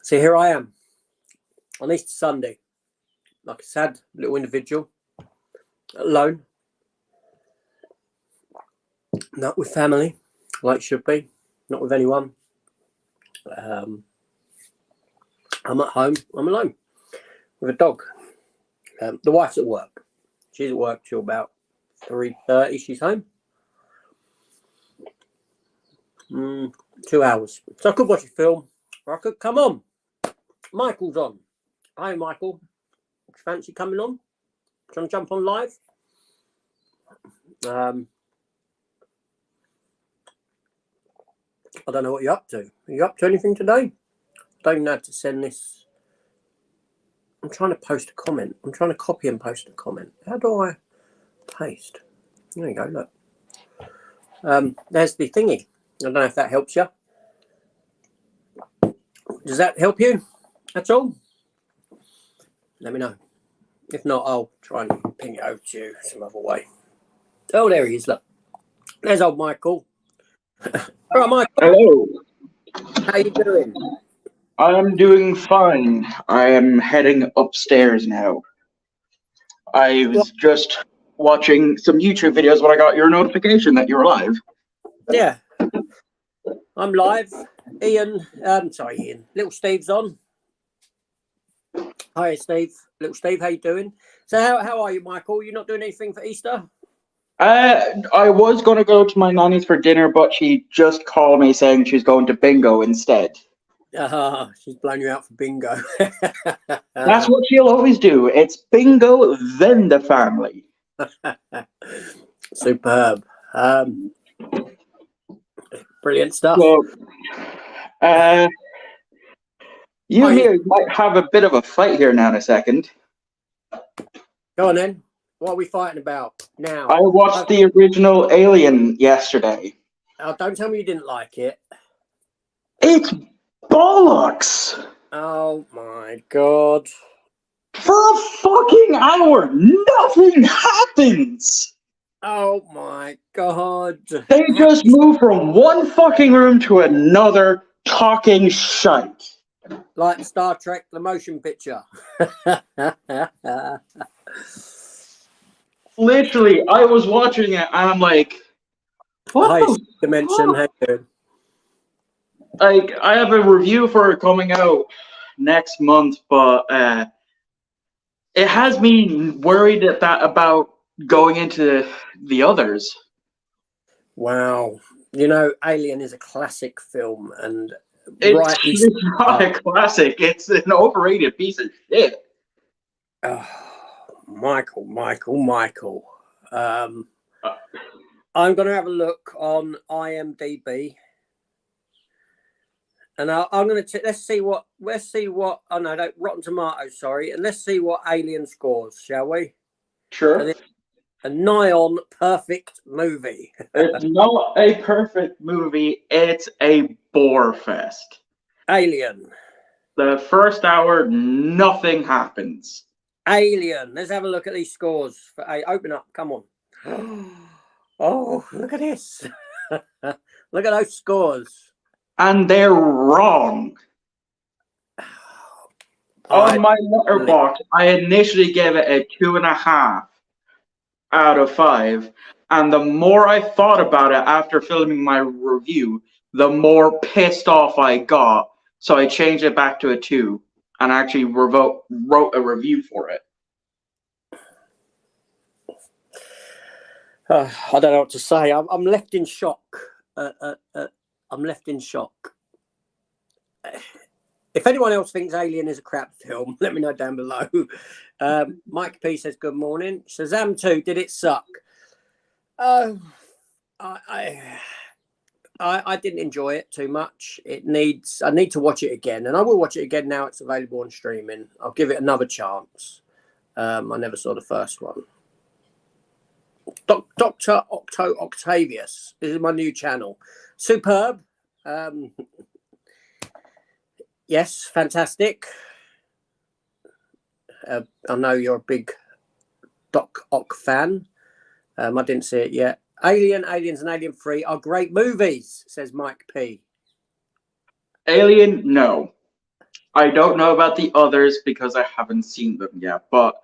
So here I am on Easter Sunday, like a sad little individual, alone, not with family, like should be, not with anyone. I'm at home, I'm alone with a dog. The wife's at work. She's at work till about 3:30, she's home. 2 hours. So I could watch a film, or I could come on. Michael's on. Hi, Michael. Do you fancy coming on? Trying to jump on live? I don't know what you're up to. Are you up to anything today? Don't even have to send this. I'm trying to post a comment. I'm trying to copy and post a comment. How do I paste? There you go, look. There's the thingy. I don't know if that helps you. Does that help you? That's all? Let me know. If not, I'll try and ping it over to you some other way. Oh, there he is, look. There's old Michael. All right, Michael. Hello. How you doing? I'm doing fine. I am heading upstairs now. I was just watching some YouTube videos when I got your notification that you were live. Yeah. I'm live. Ian. Little Steve's on. Hi, Steve. Little Steve, how you doing? So how are you, Michael? You're not doing anything for Easter? I was going to go to my nanny's for dinner, but she just called me saying she's going to bingo instead. She's blown you out for bingo. That's what she'll always do. It's bingo, then the family. Superb. Brilliant stuff. So, you might have a bit of a fight here now in a second. Go on then. What are we fighting about now? I watched the original Alien yesterday. Oh, don't tell me you didn't like it. It's bollocks! Oh my god. For a fucking hour, nothing happens! Oh my god. They just move from one fucking room to another talking shite. Like Star Trek, the motion picture. Literally, I was watching it and I'm like, what the Dimension, how you doing? Like, I have a review for it coming out next month, but it has me worried about going into the others. Wow. You know, Alien is a classic film, and it's not a classic. It's an overrated piece of shit. Oh, Michael. I'm going to have a look on IMDb, and I'm going to let's see what. Oh no, Rotten Tomatoes. Sorry, and let's see what Alien scores, shall we? Sure. A nigh on perfect movie. It's not a perfect movie. It's a bore fest. Alien. The first hour, nothing happens. Alien. Let's have a look at these scores. Open up. Come on. Oh, look at this. Look at those scores. And they're wrong. On my letterbox, I initially gave it a 2.5 out of 5. And the more I thought about it after filming my review, the more pissed off I got. So I changed it back to a 2 and actually wrote a review for it. I don't know what to say. I'm left in shock. I'm left in shock. If anyone else thinks Alien is a crap film, let me know down below. Mike P says, good morning. Shazam 2, did it suck? I didn't enjoy it too much. I need to watch it again, and I will watch it again now it's available on streaming. I'll give it another chance. I never saw the first one. Dr. Octavius. This is my new channel. Superb. Yes, fantastic. I know you're a big Doc Ock fan. I didn't see it yet. Aliens, and Alien 3 are great movies, says Mike P. Alien, no. I don't know about the others because I haven't seen them yet, but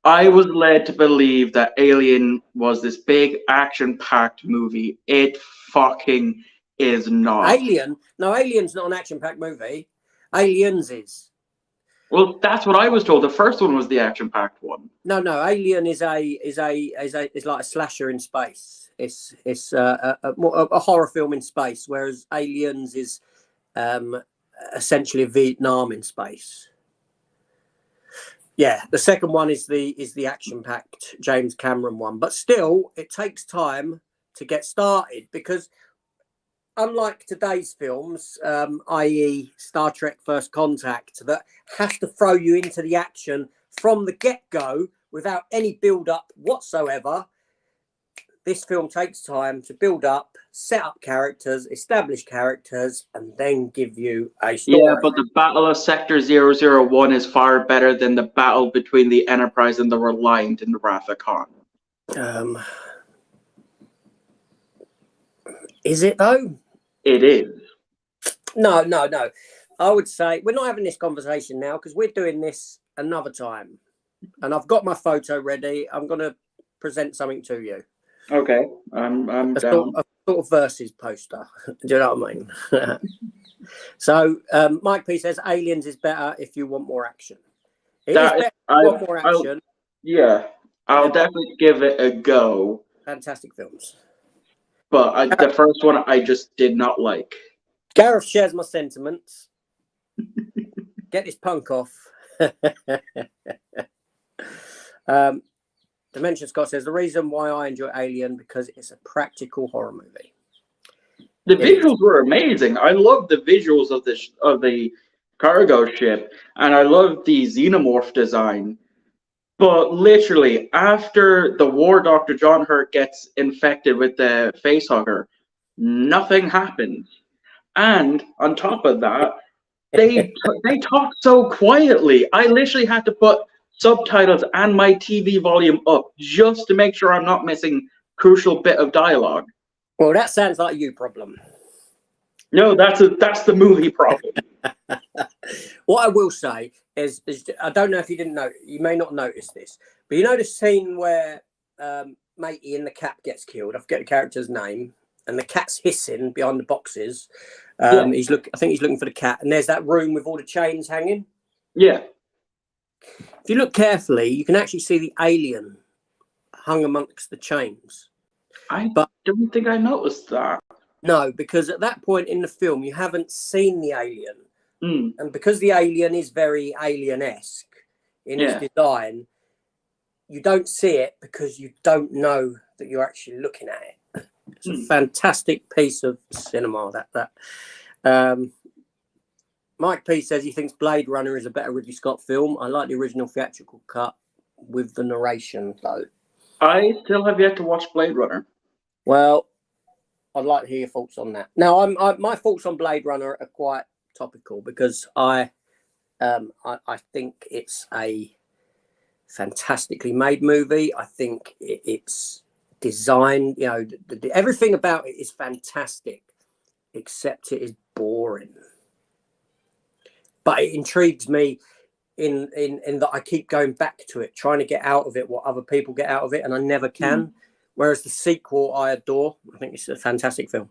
I was led to believe that Alien was this big action-packed movie. It fucking is not. Alien? No, Alien's not an action-packed movie. Aliens is. Well, that's what I was told. The first one was the action-packed one. No. Alien is like a slasher in space. It's a horror film in space, whereas Aliens is essentially Vietnam in space. Yeah, the second one is the action-packed James Cameron one, but still, it takes time to get started because, unlike today's films, i.e., Star Trek: First Contact, that has to throw you into the action from the get-go without any build-up whatsoever, this film takes time to build up, set up characters, establish characters, and then give you a story. Yeah, but the Battle of Sector 001 is far better than the battle between the Enterprise and the Reliant in the Wrath of Khan. Is it though? It is. No. I would say we're not having this conversation now because we're doing this another time. And I've got my photo ready. I'm going to present something to you. Okay, I'm down. A sort of versus poster. Do you know what I mean? So Mike P says Aliens is better if you want more action. It is better if you want more action. I'll definitely give it a go. Fantastic films. But the first one I just did not like. Gareth shares my sentiments. Get this punk off. Dimension Scott says the reason why I enjoy Alien because it's a practical horror movie. The visuals were amazing. I loved the visuals of the cargo ship, and I loved the xenomorph design. But literally, after the War Doctor John Hurt gets infected with the facehugger, nothing happens. And on top of that, they talk so quietly. I literally had to put subtitles and my TV volume up just to make sure I'm not missing crucial bit of dialogue. Well, that sounds like you problem. No, that's the movie problem. What I will say is I don't know if you didn't know, you may not notice this, but you know the scene where Matey and the cat gets killed. I forget the character's name, and the cat's hissing behind the boxes. I think he's looking for the cat, and there's that room with all the chains hanging. Yeah. If you look carefully, you can actually see the alien hung amongst the chains. I don't think I noticed that. No, because at that point in the film, you haven't seen the alien. Mm. And because the alien is very alien-esque in its design, you don't see it because you don't know that you're actually looking at it. It's a fantastic piece of cinema, that. Mike P says he thinks Blade Runner is a better Ridley Scott film. I like the original theatrical cut with the narration, though. I still have yet to watch Blade Runner. Well, I'd like to hear your thoughts on that. Now, my thoughts on Blade Runner are quite topical because I think it's a fantastically made movie. I think it's designed, everything about it is fantastic, except it is boring. But it intrigues me in that I keep going back to it, trying to get out of it what other people get out of it, and I never can. Whereas the sequel I adore. I think it's a fantastic film.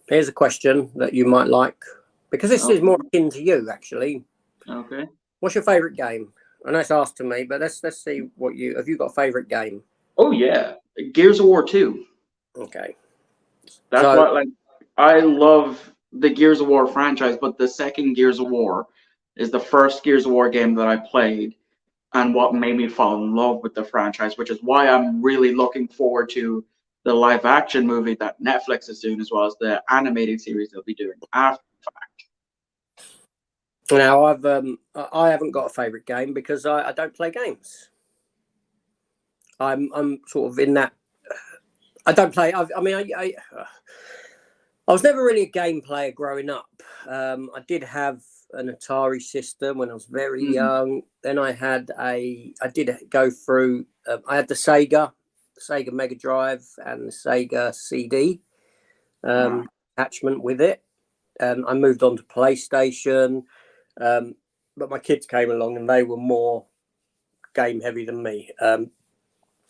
Here's a question that you might like, because this is more akin to you, actually. Okay. What's your favourite game? I know it's asked to me, but let's see what have you got a favourite game? Oh yeah, Gears of War 2. Okay. That's what I love the Gears of War franchise, but the second Gears of War is the first Gears of War game that I played and what made me fall in love with the franchise, which is why I'm really looking forward to the live action movie that Netflix is doing, as well as the animated series they'll be doing after the fact. Now, I haven't got a favourite game because I don't play games. I'm sort of in that. I don't play. I was never really a game player growing up. I did have an Atari system when I was very young. Then I did go through. I had the Sega Mega Drive and the Sega CD attachment with it. and I moved on to PlayStation. But my kids came along, and they were more game heavy than me.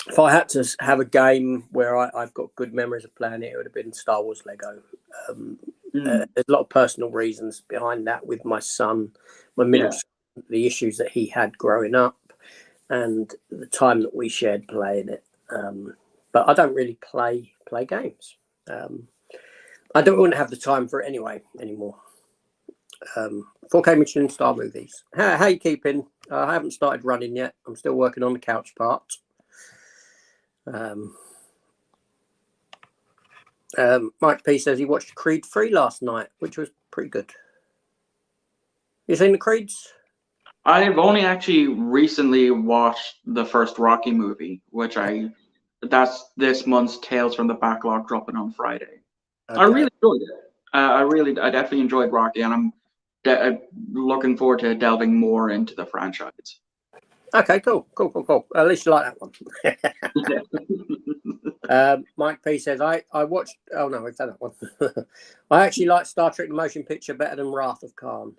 If I had to have a game where I've got good memories of playing it, it would have been Star Wars Lego. There's a lot of personal reasons behind that with my son, my middle son, the issues that he had growing up, and the time that we shared playing it. But I don't really play games. I wouldn't have the time for it anymore. 4K Michelin star movies. How you keeping? I haven't started running yet. I'm still working on the couch part. Mike P says he watched Creed 3 last night, which was pretty good. You seen the Creeds? I've only actually recently watched the first Rocky movie, that's this month's Tales from the Backlog dropping on Friday. Okay. I really enjoyed it. I definitely enjoyed Rocky, and I'm looking forward to delving more into the franchise. Okay, cool. At least you like that one. Mike P says, I watched... Oh, no, we've done that one. I actually like Star Trek the motion picture better than Wrath of Khan.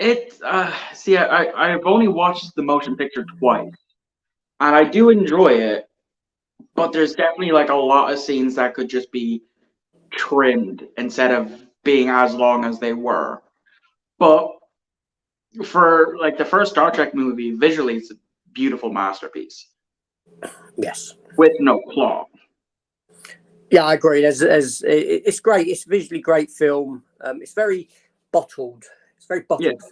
I've only watched the motion picture twice, and I do enjoy it, but there's definitely like a lot of scenes that could just be trimmed instead of being as long as they were. But for like the first Star Trek movie, visually it's a beautiful masterpiece. Yes. With no flaw. Yeah, I agree. It's great. It's a visually great film. It's very bottled. It's very bottled. Yeah.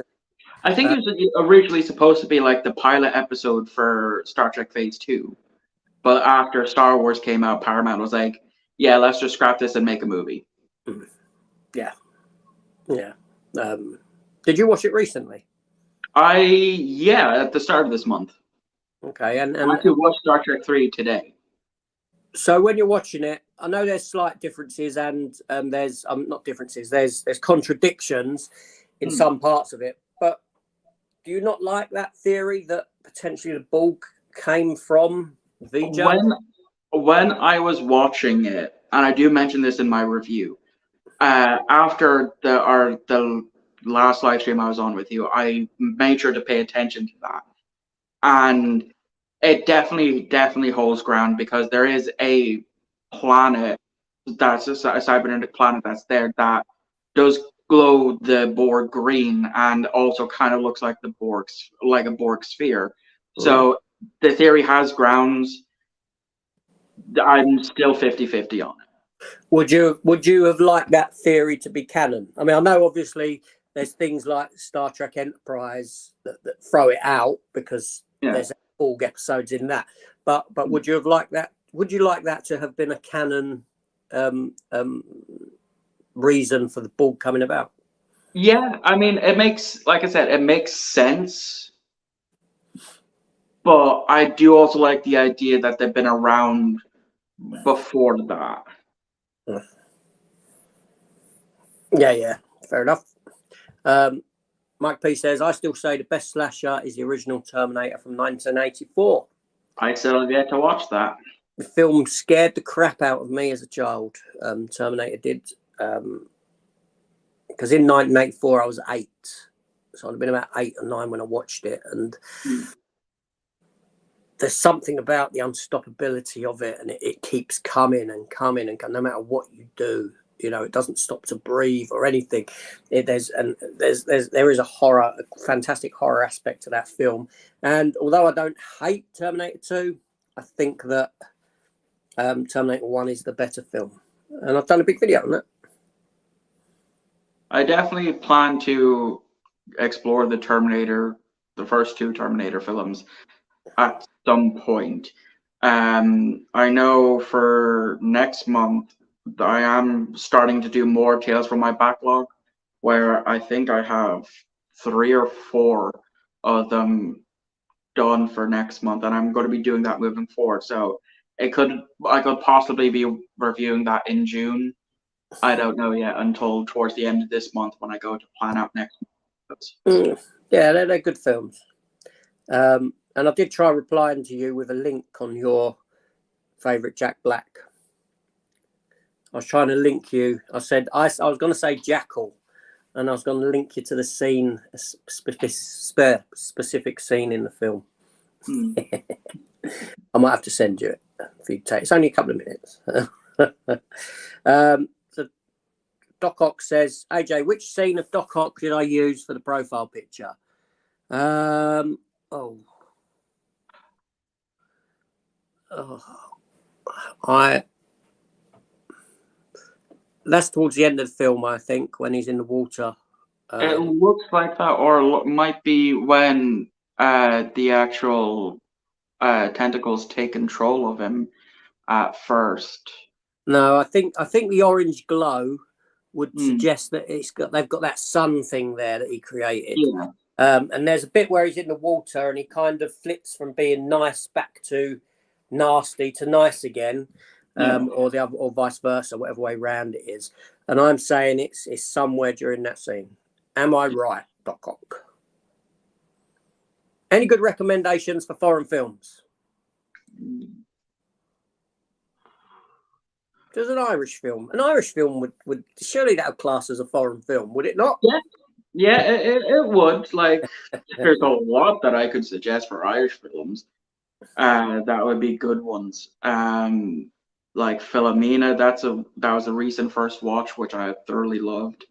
I think it was originally supposed to be like the pilot episode for Star Trek Phase 2. But after Star Wars came out, Paramount was like, yeah, let's just scrap this and make a movie. Yeah. Did you watch it recently? At the start of this month. Okay, and I actually watched Star Trek 3 today. So when you're watching it, I know there's slight differences, and there's not differences. There's contradictions in some parts of it. But do you not like that theory that potentially the Borg came from Vija? When I was watching it, and I do mention this in my review, after the last live stream I was on with you, I made sure to pay attention to that, and it definitely holds ground, because there is a planet that's a cybernetic planet that's there that does glow the Borg green and also kind of looks like a Borg sphere. So the theory has grounds. I'm still 50-50 on it. Would you have liked that theory to be canon? I mean, I know obviously there's things like Star Trek Enterprise that throw it out because there's Borg episodes in that. But would you have liked that? Would you like that to have been a canon reason for the Borg coming about? Yeah, I mean, like I said, it makes sense. But I do also like the idea that they've been around before that. Yeah, fair enough. Mike P says, I still say the best slasher is the original Terminator from 1984. I still have yet to watch that. The film scared the crap out of me as a child. Terminator did. Because in 1984 I was 8. So I'd have been about 8 or 9 when I watched it. And there's something about the unstoppability of it, and it keeps coming and coming and no matter what you do. You know, it doesn't stop to breathe or anything. There is a fantastic horror aspect to that film. And although I don't hate Terminator 2, I think that Terminator 1 is the better film. And I've done a big video on that. I definitely plan to explore the first 2 Terminator films at some point. I know for next month, I am starting to do more Tales from my backlog, where I think I have 3 or 4 of them done for next month, and I'm going to be doing that moving forward. So I could possibly be reviewing that in June. I don't know yet until towards the end of this month when I go to plan out next month. Yeah, they're good films. And I did try replying to you with a link on your favourite Jack Black. I was trying to link you. I said I was going to say Jackal, and I was going to link you to the scene, a specific scene in the film. I might have to send you it if you take. It's only a couple of minutes. So Doc Ock says, AJ, which scene of Doc Ock did I use for the profile picture? That's towards the end of the film, I think, when he's in the water. It looks like that, or might be when the actual tentacles take control of him at first. No, I think the orange glow would suggest that they've got that sun thing there that he created. Yeah. And there's a bit where he's in the water and he kind of flips from being nice back to nasty to nice again, or the other, or vice versa, whatever way round it is. And I'm saying it's somewhere during that scene. Am I right, Doc Ock? Any good recommendations for foreign films? There's an Irish film. An Irish film would surely that would class as a foreign film, would it not? Yeah, it would. Like, there's a lot that I could suggest for Irish films. That would be good ones. Like Philomena, that was a recent first watch, which I thoroughly loved,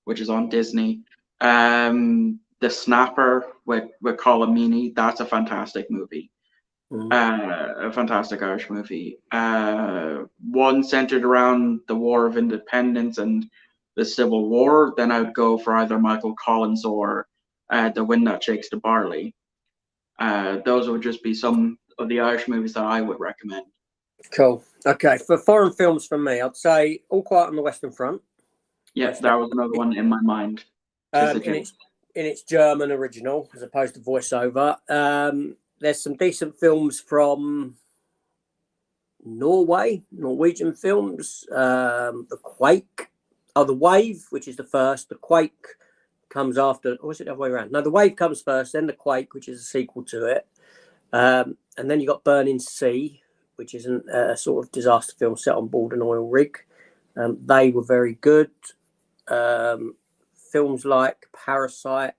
which is on Disney. The Snapper with Colm Meaney, that's a fantastic movie. A fantastic Irish movie. One centered around the War of Independence and the Civil War, then I would go for either Michael Collins or The Wind That Shakes the Barley. Those would just be some of the Irish movies that I would recommend. Cool. Okay, for foreign films from me, I'd say All Quiet on the Western Front. Yeah, that was another one in my mind. In its German original, as opposed to voiceover. There's some decent films from Norwegian films. The Quake, The Wave, which is the first. The Quake comes after, or is it the other way around? No, The Wave comes first, then The Quake, which is a sequel to it. And then you got Burning Sea, which is a sort of disaster film set on board an oil rig. They were very good. Films like Parasite,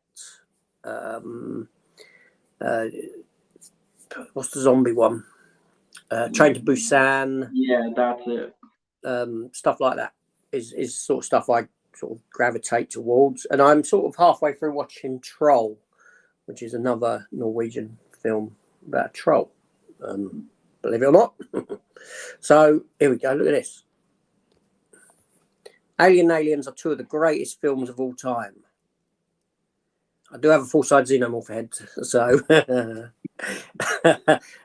what's the zombie one? Train to Busan. Yeah, that's it. Stuff like that is sort of stuff I sort of gravitate towards. And I'm sort of halfway through watching Troll, which is another Norwegian film about a troll. Believe it or not. So here we go. Look at this. Aliens are two of the greatest films of all time. I do have a full-size xenomorph head, so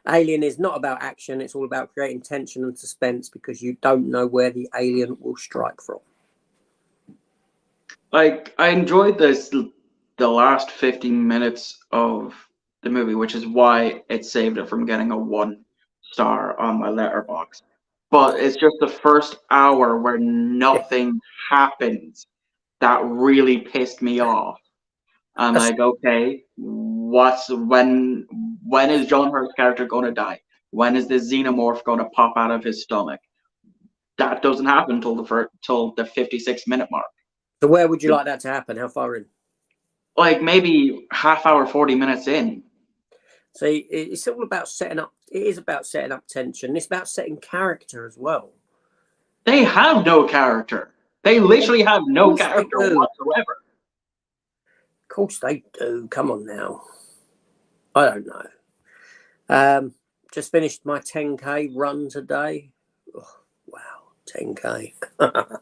Alien is not about action. It's all about creating tension and suspense because you don't know where the alien will strike from. Like, I enjoyed the last 15 minutes of the movie, which is why it saved it from getting a 1 star on my letterbox. But it's just the first hour where nothing happens that really pissed me off. I'm like, okay, when is John Hurt's character going to die? When is this xenomorph going to pop out of his stomach? That doesn't happen till the 56-minute mark. So where would you like that to happen? How far in? Like maybe half hour, 40 minutes in. See, it's all about setting up. It is about setting up tension. It's about setting character as well. They have no character. They literally have no character whatsoever. Of course they do. Come on now. I don't know. Just finished my 10K run today. Oh, wow, 10K. I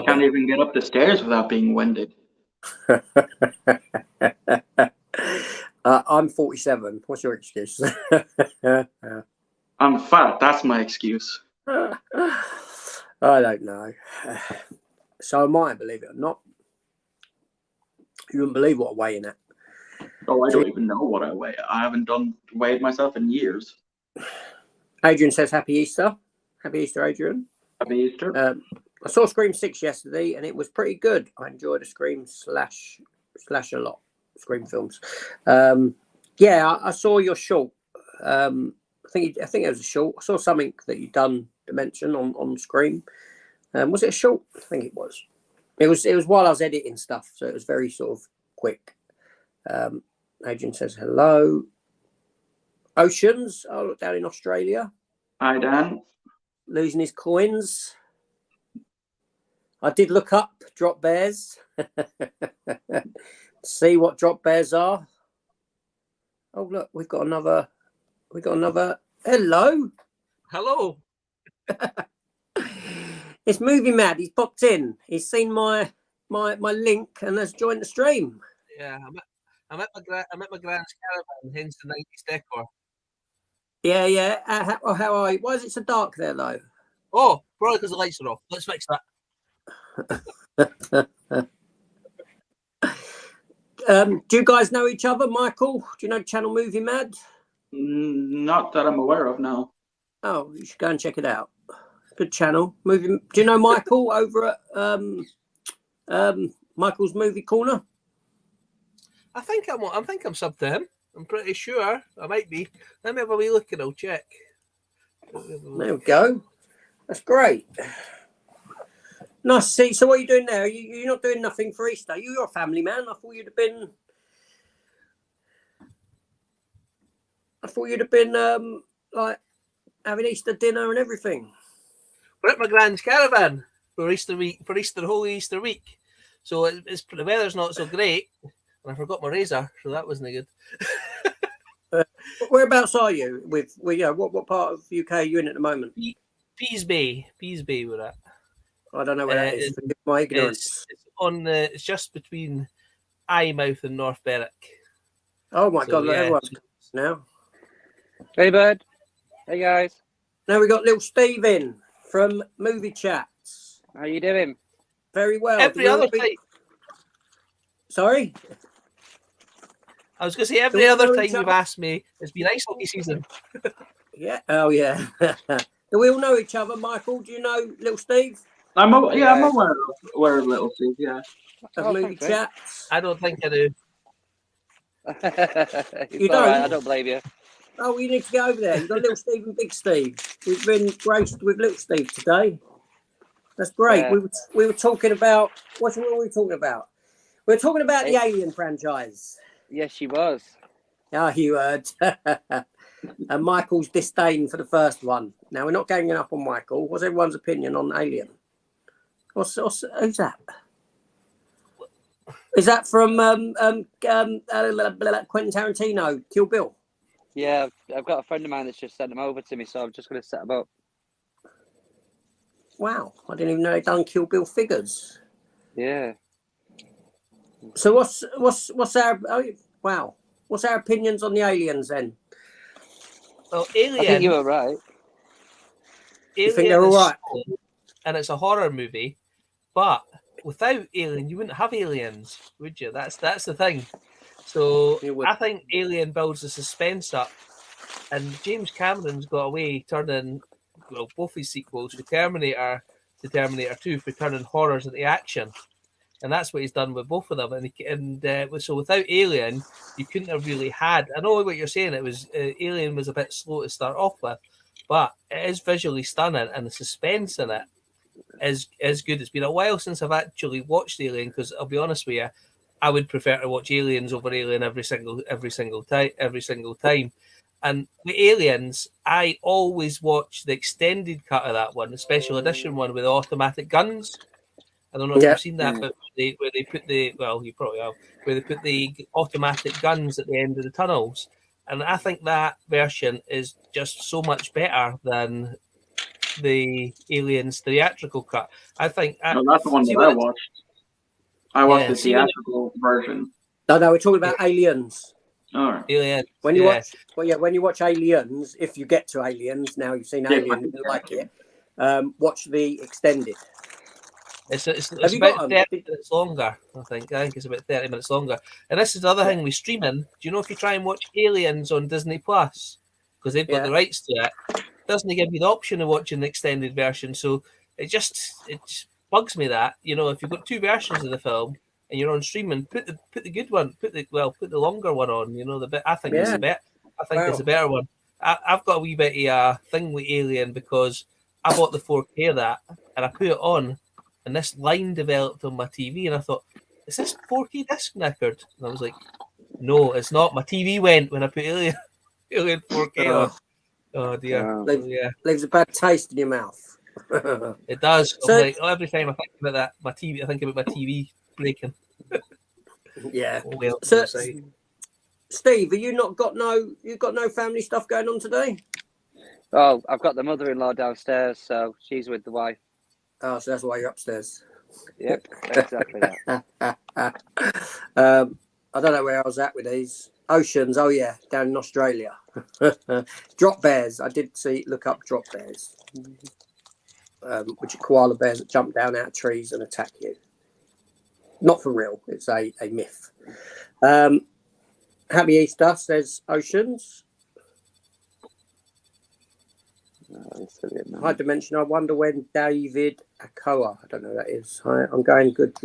can't even get up the stairs without being winded. I'm 47. What's your excuse? I'm fat. That's my excuse. I don't know. So am I, believe it or not. You wouldn't believe what I weigh in at. Oh, I don't even know what I weigh. I haven't weighed myself in years. Adrian says Happy Easter. Happy Easter, Adrian. Happy Easter. I saw Scream 6 yesterday and it was pretty good. I enjoyed the Scream slash a lot. Scream films. Yeah, I saw your short. I think it was a short. I saw something that you'd done Dimension on Scream. Was it a short? I think it was. It was while I was editing stuff, so it was very sort of quick. Adrian says hello. Oceans, I look down in Australia. Hi, Dan. Losing his coins. I did look up drop bears. See what drop bears are. Oh look, we've got another. Hello. Hello. It's Movie Mad. He's popped in. He's seen my link and has joined the stream. Yeah, I'm at my grand's caravan, hence the 90s decor. Yeah. How are you? Why is it so dark there, though? Oh, probably because the lights are off. Let's fix that. Do you guys know each other, Michael? Do you know Channel Movie Mad? Not that I'm aware of, no. Oh, you should go and check it out. Good channel. Movie. Do you know Michael over at Michael's Movie Corner? I think I'm subbed to him. I'm pretty sure I might be. Let me have a wee look and I'll check. There we go. That's great. Nice to see. So what are you doing now? You're not doing nothing for Easter. You're a family man. I thought you'd have been like having Easter dinner and everything. We're at my grand's caravan for Easter week, for Holy Easter week. So the weather's not so great, and I forgot my razor, so that wasn't good. Whereabouts are you? What part of UK are you in at the moment? Peas Bay we're at. I don't know where that is. Forgive my ignorance. It's just between Eyemouth and North Berwick. Oh my God! Yeah. Everyone's now. Hey, bud. Hey, guys. Now we got little Steve in from Movie Chats. How you doing? Very well. Every other time. Sorry? I was going to say, every other time you've asked me, it's been ice hockey season. Yeah. Oh, yeah. Do we all know each other, Michael? Do you know little Steve? I'm aware of Little Steve, yeah. Of Movie Chats? I don't think I do. You don't? Right, I don't blame you. Oh, you need to go over there. You've got Little Steve and Big Steve. We've been graced with Little Steve today. That's great. Yeah. We were talking about... What were we talking about? We were talking about the Alien franchise. Yes, she was. Ah, you heard. And Michael's disdain for the first one. Now, we're not ganging up on Michael. What's everyone's opinion on Alien? Who's that? Is that from Quentin Tarantino, Kill Bill? Yeah, I've got a friend of mine that's just sent them over to me, so I'm just going to set them up. Wow, I didn't even know they'd done Kill Bill figures. Yeah. So what's our what's our opinions on the aliens then? Well, Alien. I think you were right. You think they're all right? And it's a horror movie, but without Alien, you wouldn't have aliens, would you? That's the thing. So I think Alien builds the suspense up, and James Cameron's got away turning both his sequels, the Terminator to Terminator 2, for turning horrors into action. And that's what he's done with both of them. And so without Alien, you couldn't have really had... I know what you're saying. It was Alien was a bit slow to start off with, but it is visually stunning, and the suspense in it is good. It's been a while since I've actually watched Alien, because I'll be honest with you, I would prefer to watch Aliens over Alien every single time. And with Aliens, I always watch the extended cut of that one, the special edition one with the automatic guns. I don't know if you've seen that, but where they put you probably have, where they put the automatic guns at the end of the tunnels. And I think that version is just so much better than the Aliens theatrical cut. I think... No, that's the one that I watched. I watched the theatrical version. No, we're talking about Aliens. All right. Aliens. When you watch Aliens, if you get to Aliens, now you've seen Aliens and you like it, watch the extended. It's about 30 minutes longer, I think. It's about 30 minutes longer. And this is the other thing with streaming. Do you know if you try and watch Aliens on Disney Plus, because they've got the rights to it, doesn't give you the option of watching the extended version? So it bugs me that, if you've got two versions of the film and you're on streaming, put the good one, put the longer one on. I think it's a better one. I've got a wee bit of a thing with Alien because I bought the 4K of that, and I put it on, and this line developed on my TV, and I thought, is this 4K disc knackered? And I was like, no, it's not. My TV went when I put Alien 4K on. Oh dear. Leaves a bad taste in your mouth. It does. So, I'm like, every time I think about that, I think about my TV breaking. Yeah. Oh, well, so, Steve, you got no family stuff going on today? Oh, I've got the mother-in-law downstairs, so she's with the wife. Oh, so that's why you're upstairs. Yep, exactly that. I don't know where I was at with these. Oceans, oh yeah, down in Australia. Drop bears. I did look up drop bears, which are koala bears that jump down out of trees and attack you. Not for real. It's a myth. Happy Easter, says Oceans. High Dimension. I wonder when David Akoa. I don't know who that is. I'm going good.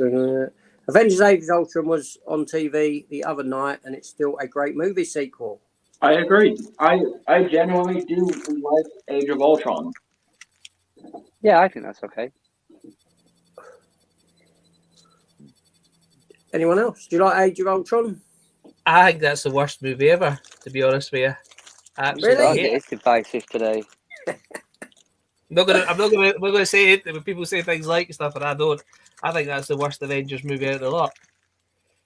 Avengers Age of Ultron was on TV the other night, and it's still a great movie sequel. I agree. I genuinely do like Age of Ultron. Yeah, I think that's okay. Anyone else? Do you like Age of Ultron? I think that's the worst movie ever, to be honest with you. Absolutely. Really? It is divisive today. I'm not gonna say it when people say things like stuff, and I don't. I think that's the worst Avengers movie out of the lot.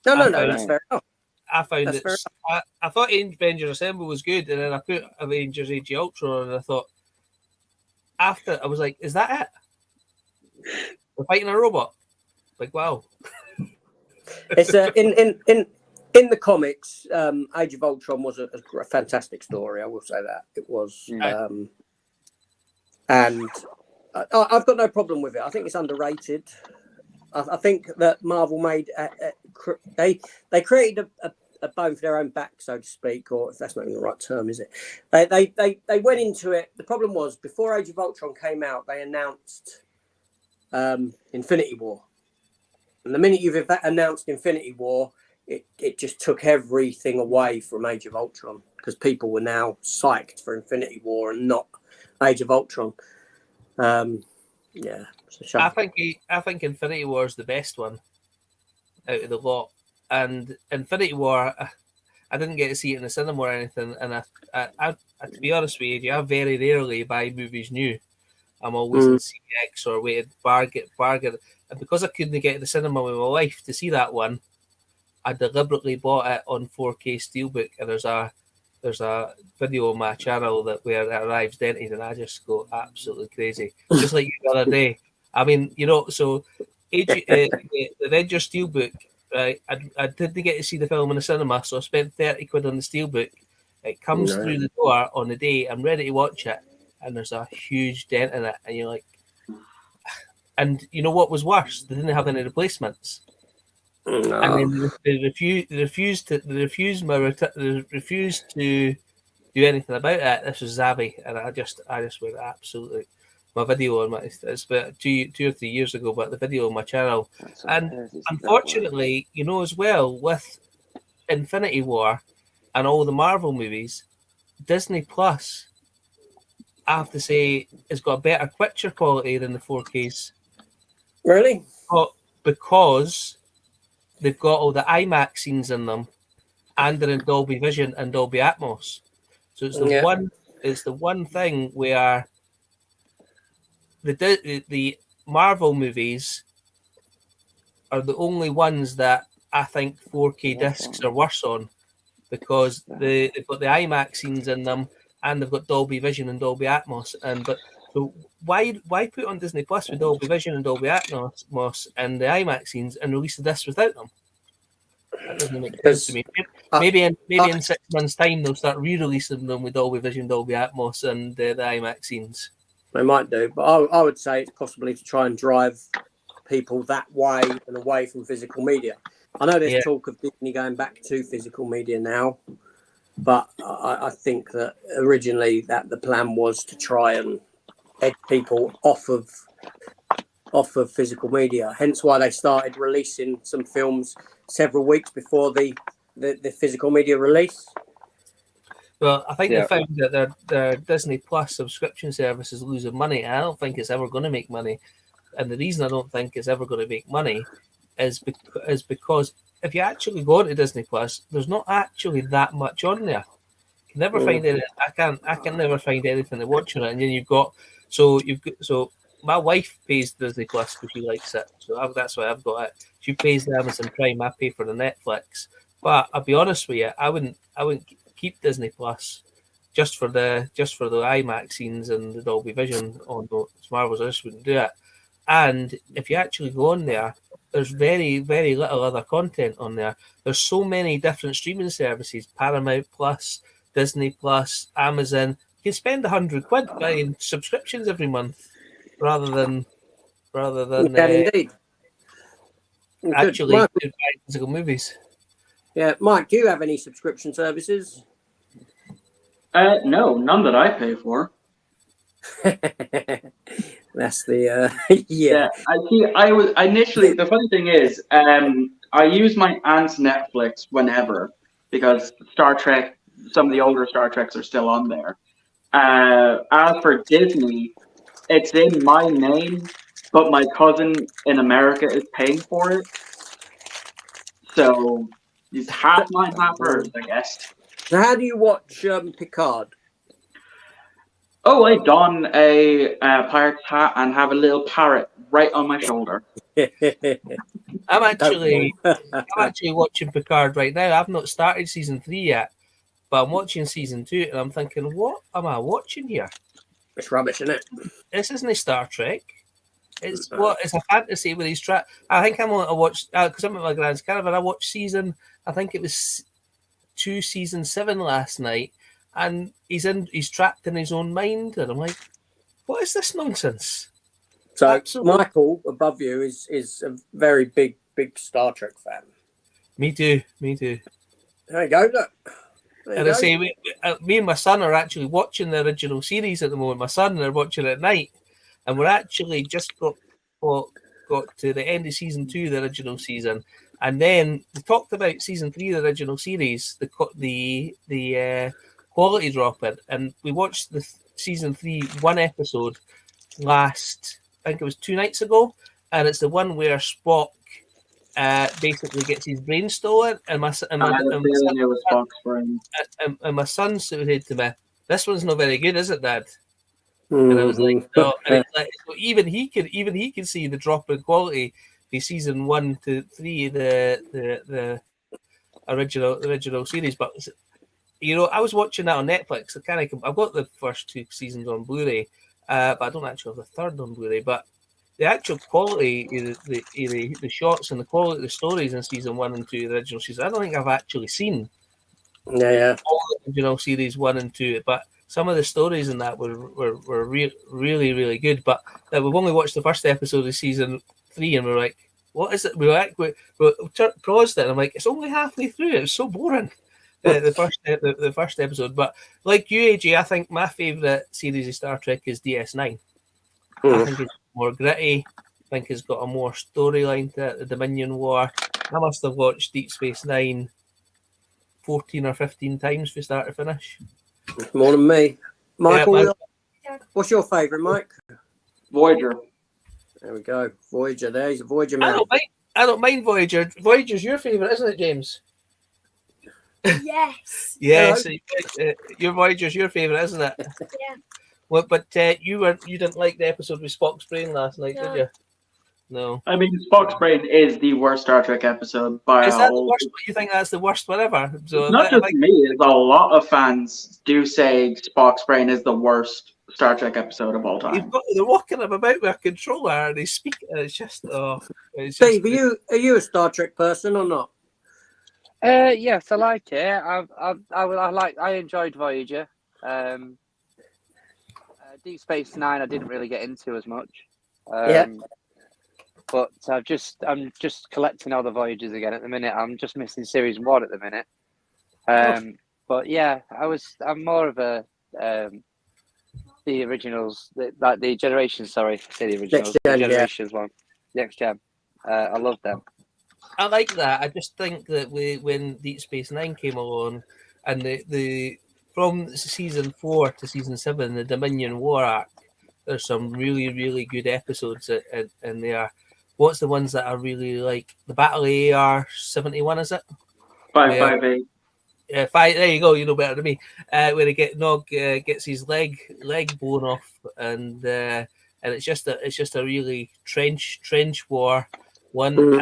No, that's fair enough. I found That's it. I thought Avengers Assemble was good, and then I put Avengers Age of Ultron, and I thought after I was like, "Is that it? We're fighting a robot." Like, wow. It's in the comics. Age of Ultron was a fantastic story. I will say that it was, and I've got no problem with it. I think it's underrated. I think that Marvel made they created a bone for their own back, so to speak, or if that's not even the right term, is it? They went into it. The problem was before Age of Ultron came out, they announced Infinity War, and the minute you've announced Infinity War, it just took everything away from Age of Ultron because people were now psyched for Infinity War and not Age of Ultron. Yeah, I think Infinity War is the best one out of the lot, and Infinity War, I didn't get to see it in the cinema or anything, and I to be honest with you, I very rarely buy movies new. I'm always in CX or waited bargain, and because I couldn't get to the cinema with my wife to see that one, I deliberately bought it on 4K Steelbook, and there's a video on my channel where it arrives dented, and I just go absolutely crazy, just like the other day. I mean, so the Avengers Steelbook, right? I didn't get to see the film in the cinema, so I spent 30 quid on the Steelbook. It comes through the door on the day. I'm ready to watch it, and there's a huge dent in it, and you're like, and you know what was worse? They didn't have any replacements. No. And then they refused to do anything about it. This was Zavi, and I just went absolutely. My video on it's about 2 or 3 years ago, but the video on my channel, and unfortunately, as well with Infinity War and all the Marvel movies, Disney Plus, I have to say, has got a better picture quality than the 4Ks. Really? Because they've got all the IMAX scenes in them, and they're in Dolby Vision and Dolby Atmos. So it's the one thing where the Marvel movies are the only ones that I think 4K discs are worse on, because they've got the IMAX scenes in them, and they've got Dolby Vision and Dolby Atmos. So why put on Disney Plus with Dolby Vision and Dolby Atmos and the IMAX scenes and release the disc without them? That doesn't make sense to me. Maybe in 6 months' time they'll start re-releasing them with Dolby Vision, Dolby Atmos, and the IMAX scenes. They might do, but I would say it's possibly to try and drive people that way and away from physical media. I know there's talk of Disney going back to physical media now, but I think that originally that the plan was to try and edge people off of physical media. Hence why they started releasing some films several weeks before the physical media release. Well, I think Yeah. they found that their Disney Plus subscription service is losing money, and I don't think it's ever going to make money. And the reason I don't think it's ever going to make money is because if you actually go to Disney Plus, there's not actually that much on there. You can never find it. I can never find anything to watch on it. And then so my wife pays Disney Plus because she likes it, so that's why I've got it. She pays the Amazon Prime. I pay for the Netflix. But I'll be honest with you, I wouldn't keep Disney Plus just for the IMAX scenes and the Dolby Vision on the Marvels. I just wouldn't do it. And if you actually go on there, there's very, very little other content on there. There's so many different streaming services: Paramount Plus, Disney Plus, Amazon. You can spend £100 buying subscriptions every month, rather than indeed. actually Mike, buying physical movies. yeah, Mike, do you have any subscription services? No, none that I pay for. That's the Yeah, I was initially. The funny thing is, I use my aunt's Netflix whenever because Star Trek, some of the older Star Treks are still on there. As for Disney, it's in my name, but my cousin in America is paying for it, so it's half mine, half hers, I guess. So how do you watch Picard? Oh, I don a pirate's hat and have a little parrot right on my shoulder. I'm actually watching Picard right now. I've not started season 3 yet, but I'm watching season 2, and I'm thinking, what am I watching here? It's rubbish, isn't it? This isn't a Star Trek. It's a fantasy with these track. I think I'm going to watch because I'm at my grand's caravan. I watched I think it was season 7 last night, and he's trapped in his own mind, and I'm like, what is this nonsense? So Absolutely. Michael above you is a very big Star Trek fan. Me too. There you go. Look. And I say, me and my son are actually watching the original series at the moment. My son and I are watching it at night, and we're actually just got to the end of season 2, the original season, and then we talked about season 3, the original series, the quality dropping, and we watched the season 3 one episode last, I think it was 2 nights ago, and it's the one where Spock basically gets his brain stolen, and my son said to me, "This one's not very good, is it, Dad?" Mm-hmm. And I was like, "No." And it's like, so even he can see the drop in quality. The season 1 to 3, the original series, but I was watching that on Netflix. I've got the first 2 seasons on Blu-ray, but I don't actually have the third on Blu-ray. But the actual quality, the shots and the quality of the stories in season 1 and 2, the original season, I don't think I've actually seen. Yeah. All the original series 1 and 2, but some of the stories in that were really, really good. But we've only watched the first episode of season 3, and we're like, what is it? We paused it, and I'm like, it's only halfway through. It was so boring. The first episode. But like you, AJ, I think my favourite series of Star Trek is DS9. I think it's more gritty. I think it's got a more storyline to it. The Dominion War. I must have watched Deep Space Nine 14 or 15 times from start to finish. More than me. Michael, Yeah, what's your favourite, Mike? Voyager. There we go. Voyager. There, he's a Voyager man. I don't mind Voyager. Voyager's your favourite, isn't it, James? Yes. Yes, your Voyager's your favourite, isn't it? Yeah. Well, but you didn't like the episode with Spock's brain last night, did you? No. I mean, Spock's brain is the worst Star Trek episode by Is that the worst? You think that's the worst one ever? So not just me. It's a lot of fans do say Spock's brain is the worst Star Trek episode of all time. They're walking him about with a controller and they speak. It's just Steve, are you a Star Trek person or not? Yes, I like it. I enjoyed Voyager. Deep Space Nine, I didn't really get into as much. But I'm just collecting all the Voyagers again at the minute. I'm just missing series 1 at the minute. But yeah, I'm more of a the originals, like the Generations. Sorry, say the originals. The Generations one, Next Gen. I love them. I like that. I just think that when Deep Space Nine came along, and the from season 4 to season 7, the Dominion War arc, there's some really, really good episodes in there. What's the ones that I really like? The Battle of AR-71, is it? 558. Yeah, there you go. You know better than me. Where they Nog gets his leg blown off, and it's just a really trench war one.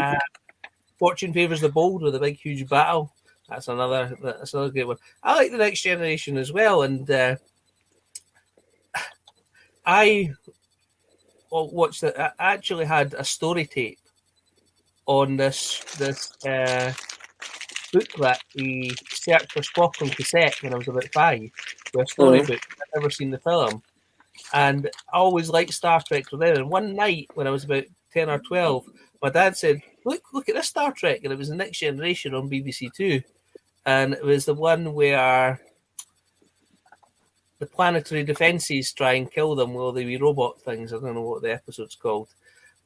Fortune favors the bold with a big huge battle. That's another great one. I like The Next Generation as well, and I watched it. I actually had a story tape on this booklet, the Search for Spock on cassette, when I was about 5, with a storybook. I'd never seen the film, and I always liked Star Trek from then. And one night when I was about 10 or 12, my dad said, "Look at this Star Trek," and it was The Next Generation on BBC Two, and it was the one where the planetary defenses try and kill them while they be robot things. I don't know what the episode's called,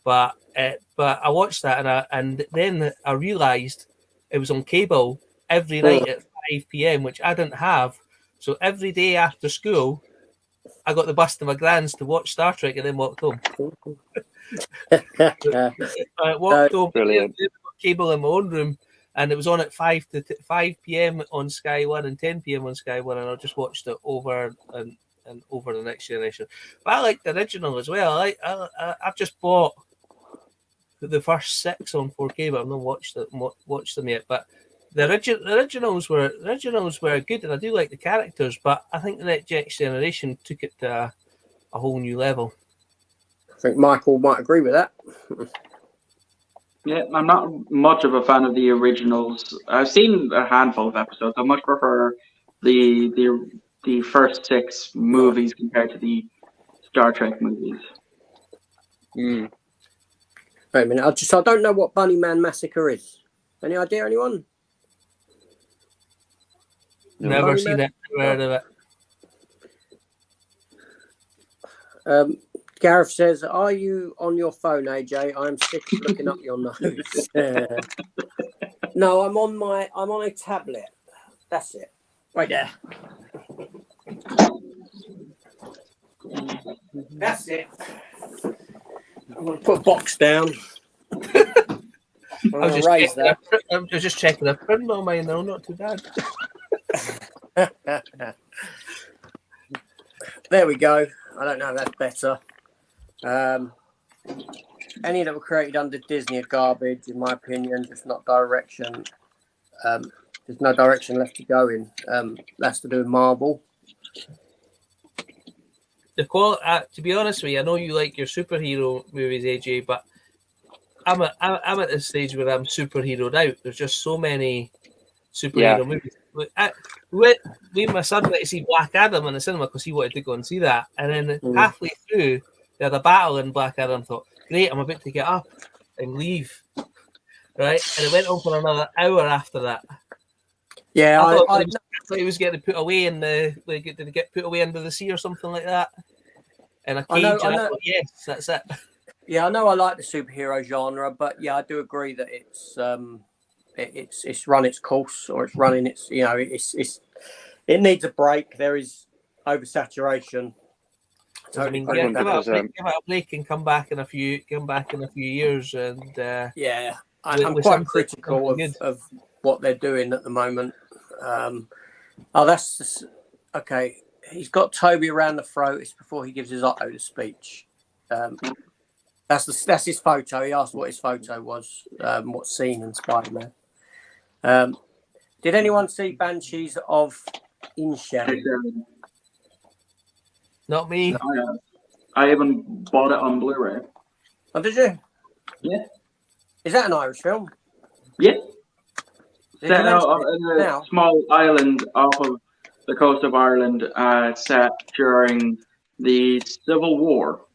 but I watched that, and then I realised it was on cable every night at 5 p.m, which I didn't have. So every day after school, I got the bus to my grand's to watch Star Trek and then walked home. I walked home, brilliant. cable in my own room, and it was on at 5 p.m. on Sky One and 10 p.m. on Sky One, and I just watched it over and over The Next Generation. But I like the original as well. I've just bought the first 6 on 4K, but I've not watched them yet. But the originals were good, and I do like the characters. But I think The Next Generation took it to a whole new level. I think Michael might agree with that. Yeah, I'm not much of a fan of the originals. I've seen a handful of episodes. I much prefer the first 6 movies compared to the Star Trek movies. Wait a minute, I don't know what Bunny Man Massacre is. Any idea, anyone? Never seen it, never heard of it. Gareth says, "Are you on your phone, AJ? I'm sick of looking up your nose." No, I'm on a tablet. That's it. Right there. That's it. I'm going to put a box down. I'm just checking. I've printed on mine though, not too bad. There we go. I don't know if that's better. Any that were created under Disney are garbage, in my opinion. Just not direction. There's no direction left to go in. That's to do with Marvel. To be honest with you, I know you like your superhero movies, AJ, but I'm at this stage where I'm superheroed out. There's just so many superhero movies. Me and my son went to see Black Adam in the cinema because he wanted to go and see that, and then halfway through they had a battle in Black Adam. I thought, great, I'm about to get up and leave, right? And it went on for another hour after that. Yeah, I thought he was getting put away in the. Did he get put away under the sea or something like that? In a cage. I thought, yes, that's it. Yeah, I know I like the superhero genre, but yeah, I do agree that it's run its course, or it's running its. It needs a break. There is oversaturation. Totally. Give it a break and come back in a few years, and yeah, I'm quite critical of what they're doing at the moment. That's just, okay. He's got Toby around the throat. It's before he gives his Otto the speech. That's his photo. He asked what his photo was. What scene in Spider-Man? Did anyone see Banshees of Inisherin? Not me. No, I even bought it on Blu-ray. Oh, did you? Yeah. Is that an Irish film? Yeah. Set out in a small island off of the coast of Ireland, set during the Civil War.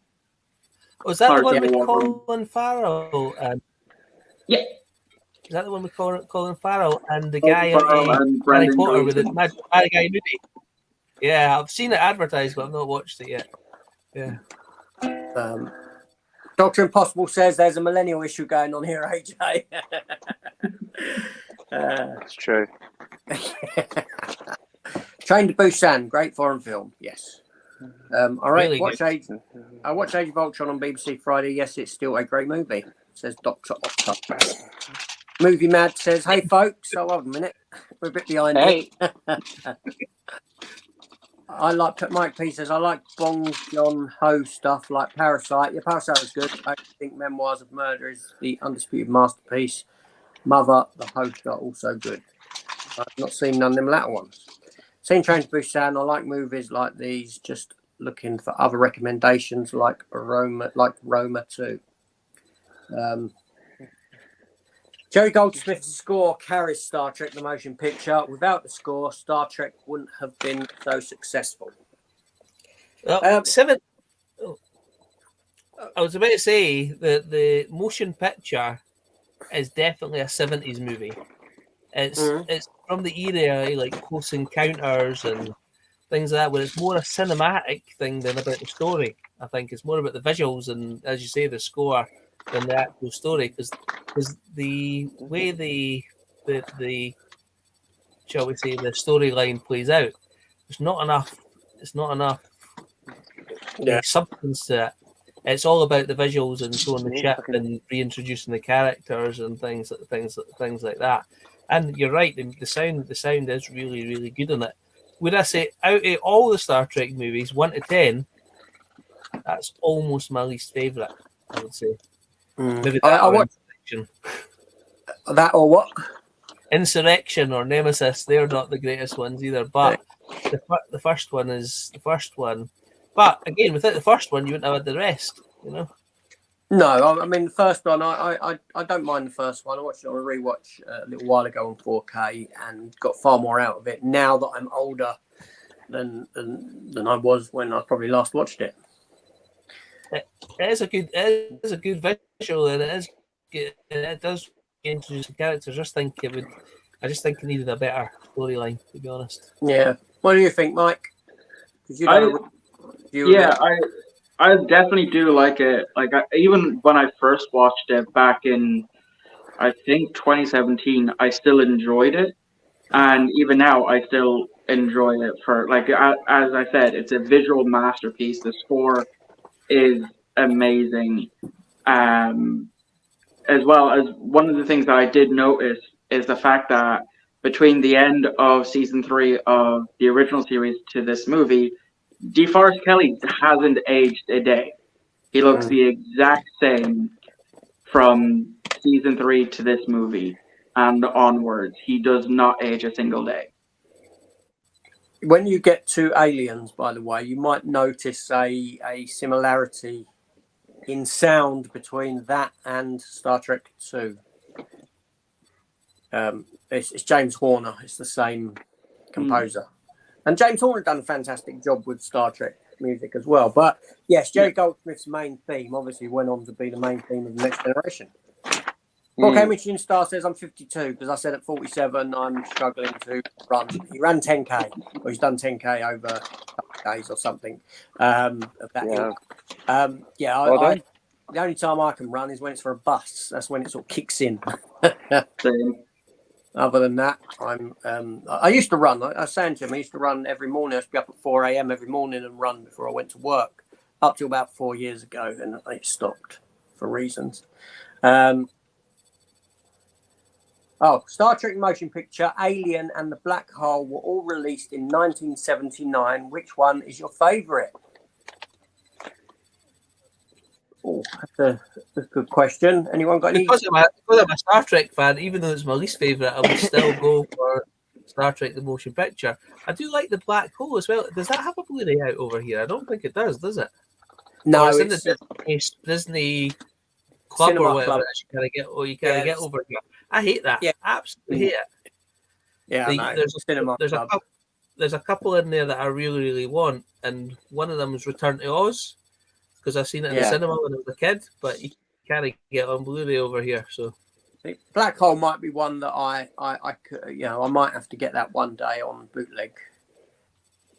Was that the one with Colin Farrell? Yeah. Is that the one with Colin Farrell and the guy in Harry Potter with the bad guy movie? Yeah, I've seen it advertised, but I've not watched it yet. Yeah. Dr. Impossible says there's a millennial issue going on here, AJ. That's true. Train to Busan, great foreign film. Yes. Really watch Age of Ultron on BBC Friday. Yes, it's still a great movie, says Dr. Octo. Movie Mad says, hey folks, hold on a minute, we're a bit behind Hey. here. I like, Mike P says, I like Bong Joon-ho stuff like Parasite. Yeah, Parasite was good. I think Memoirs of Murder is the undisputed masterpiece. Mother, the Host are also good. I've not seen none of them latter ones. Seen Train to Busan. I like movies like these. Just looking for other recommendations like Roma 2. Jerry Goldsmith's score carries Star Trek the motion picture. Without the score, Star Trek wouldn't have been so successful. Seven. I was about to say that the motion picture is definitely a 70s movie. It's from the era like Close Encounters and things like that, where it's more a cinematic thing than about the story. I think it's more about the visuals and, as you say, the score than the actual story. Because the way the shall we say the storyline plays out, there's not enough. It's not enough substance to it. It's all about the visuals and showing the ship and reintroducing the characters and things like that. And you're right, the sound is really, really good in it. Would I say out of all the Star Trek movies, 1 to 10, that's almost my least favourite, I would say. Maybe that or what? Insurrection or Nemesis, they're not the greatest ones either. But the first one is the first one. But again, without the first one, you wouldn't have had the rest, you know? No, I mean, the first one, I don't mind the first one. I watched it on a rewatch a little while ago on 4K and got far more out of it now that I'm older than I was when I probably last watched it. It is a good visual, and it does introduce the characters. I just think it needed a better storyline, to be honest. Yeah. What do you think, Mike? I definitely do like it. Like even when I first watched it back in, I think 2017, I still enjoyed it, and even now I still enjoy it. For like as I said, it's a visual masterpiece. The score is amazing. As well as one of the things that I did notice is the fact that between the end of season 3 of the original series to this movie, DeForest Kelley hasn't aged a day. He looks the exact same from season 3 to this movie and onwards. He does not age a single day. When you get to Aliens, by the way, you might notice a similarity in sound between that and Star Trek 2. It's James Horner. It's the same composer. And James Horner done a fantastic job with Star Trek music as well. But yes, Jerry Goldsmith's main theme obviously went on to be the main theme of The Next Generation. Paul Cambridge Star says, I'm 52 because I said at 47 I'm struggling to run. He ran 10K, or he's done 10K over a couple of days or something. The only time I can run is when it's for a bus. That's when it sort of kicks in. Other than that, I used to run. I was saying to him, I used to run every morning. I used to be up at 4 a.m. every morning and run before I went to work, up to about 4 years ago. Then I stopped for reasons. Star Trek motion picture, Alien and the Black Hole were all released in 1979. Which one is your favourite? Oh, that's a good question. Anyone got any? Because I'm a Star Trek fan, even though it's my least favourite, I would still go for Star Trek the motion picture. I do like the Black Hole as well. Does that have a Blu-ray out over here? I don't think it does it? No, it's in the Disney Club Cinema or whatever Club. You can't get over here. I hate that. Yeah. I absolutely hate it. Yeah, there's a couple in there that I really, really want, and one of them is Return to Oz, because I've seen it in the cinema when I was a kid, but you can't get on Blu-ray over here. So Black Hole might be one that I could, I might have to get that one day on bootleg,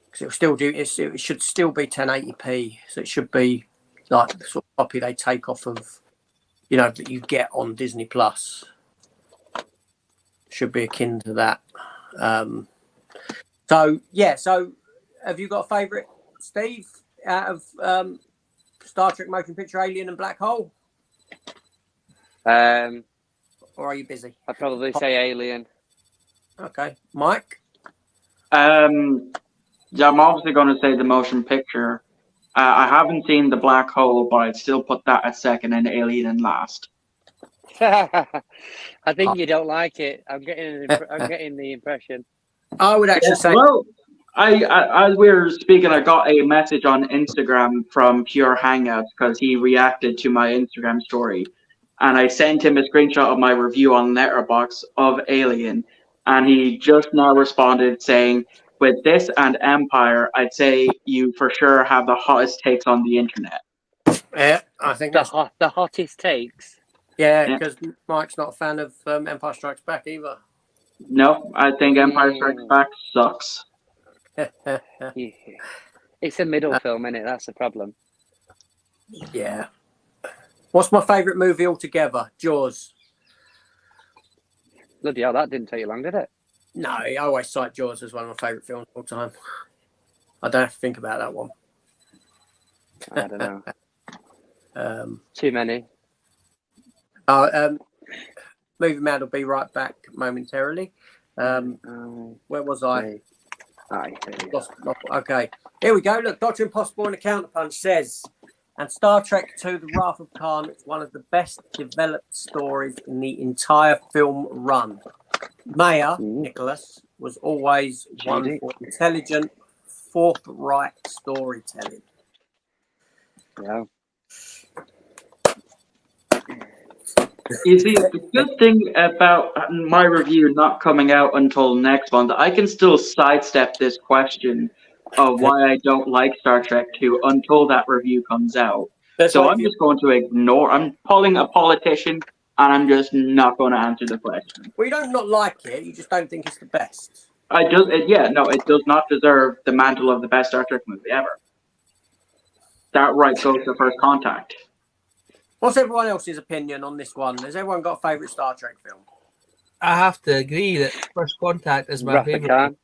because it'll still do. It should still be 1080p, so it should be like the sort of copy they take off of, that you get on Disney Plus. Should be akin to that. So yeah, so have you got a favourite, Steve, out of Star Trek Motion Picture, Alien, and Black Hole? Or are you busy? I'd probably say Alien. Okay, Mike. Yeah, I'm obviously going to say the motion picture. I haven't seen the Black Hole, but I'd still put that at second and Alien in last. I think you don't like it. I'm getting the impression. I would actually say. Well, as we were speaking, I got a message on Instagram from Pure Hangouts because he reacted to my Instagram story, and I sent him a screenshot of my review on Letterboxd of Alien, and he just now responded saying, "With this and Empire, I'd say you for sure have the hottest takes on the internet." Yeah, I think the hottest takes. Yeah, because Mike's not a fan of Empire Strikes Back either. No, I think Empire Strikes Back sucks. It's a middle film, isn't it? That's the problem. Yeah. What's my favourite movie altogether? Jaws. Bloody hell, that didn't take you long, did it? No, I always cite Jaws as one of my favourite films of all time. I don't have to think about that one. I don't know. Too many. Movie Man will be right back momentarily. Where was I? Okay, here we go. Look, Dr. Impossible and the Counterpunch says, and Star Trek II, The Wrath of Khan, it's one of the best developed stories in the entire film run. Mayer, Nicholas, was always one for intelligent, forthright storytelling. Yeah. You see, the good thing about my review not coming out until next month, I can still sidestep this question of why I don't like Star Trek 2 until that review comes out. So I'm just going to ignore. I'm pulling a politician, and I'm just not going to answer the question. Well, you don't not like it. You just don't think it's the best. It does not deserve the mantle of the best Star Trek movie ever. That right goes to First Contact. What's everyone else's opinion on this one? Has everyone got a favourite Star Trek film? I have to agree that First Contact is my favourite.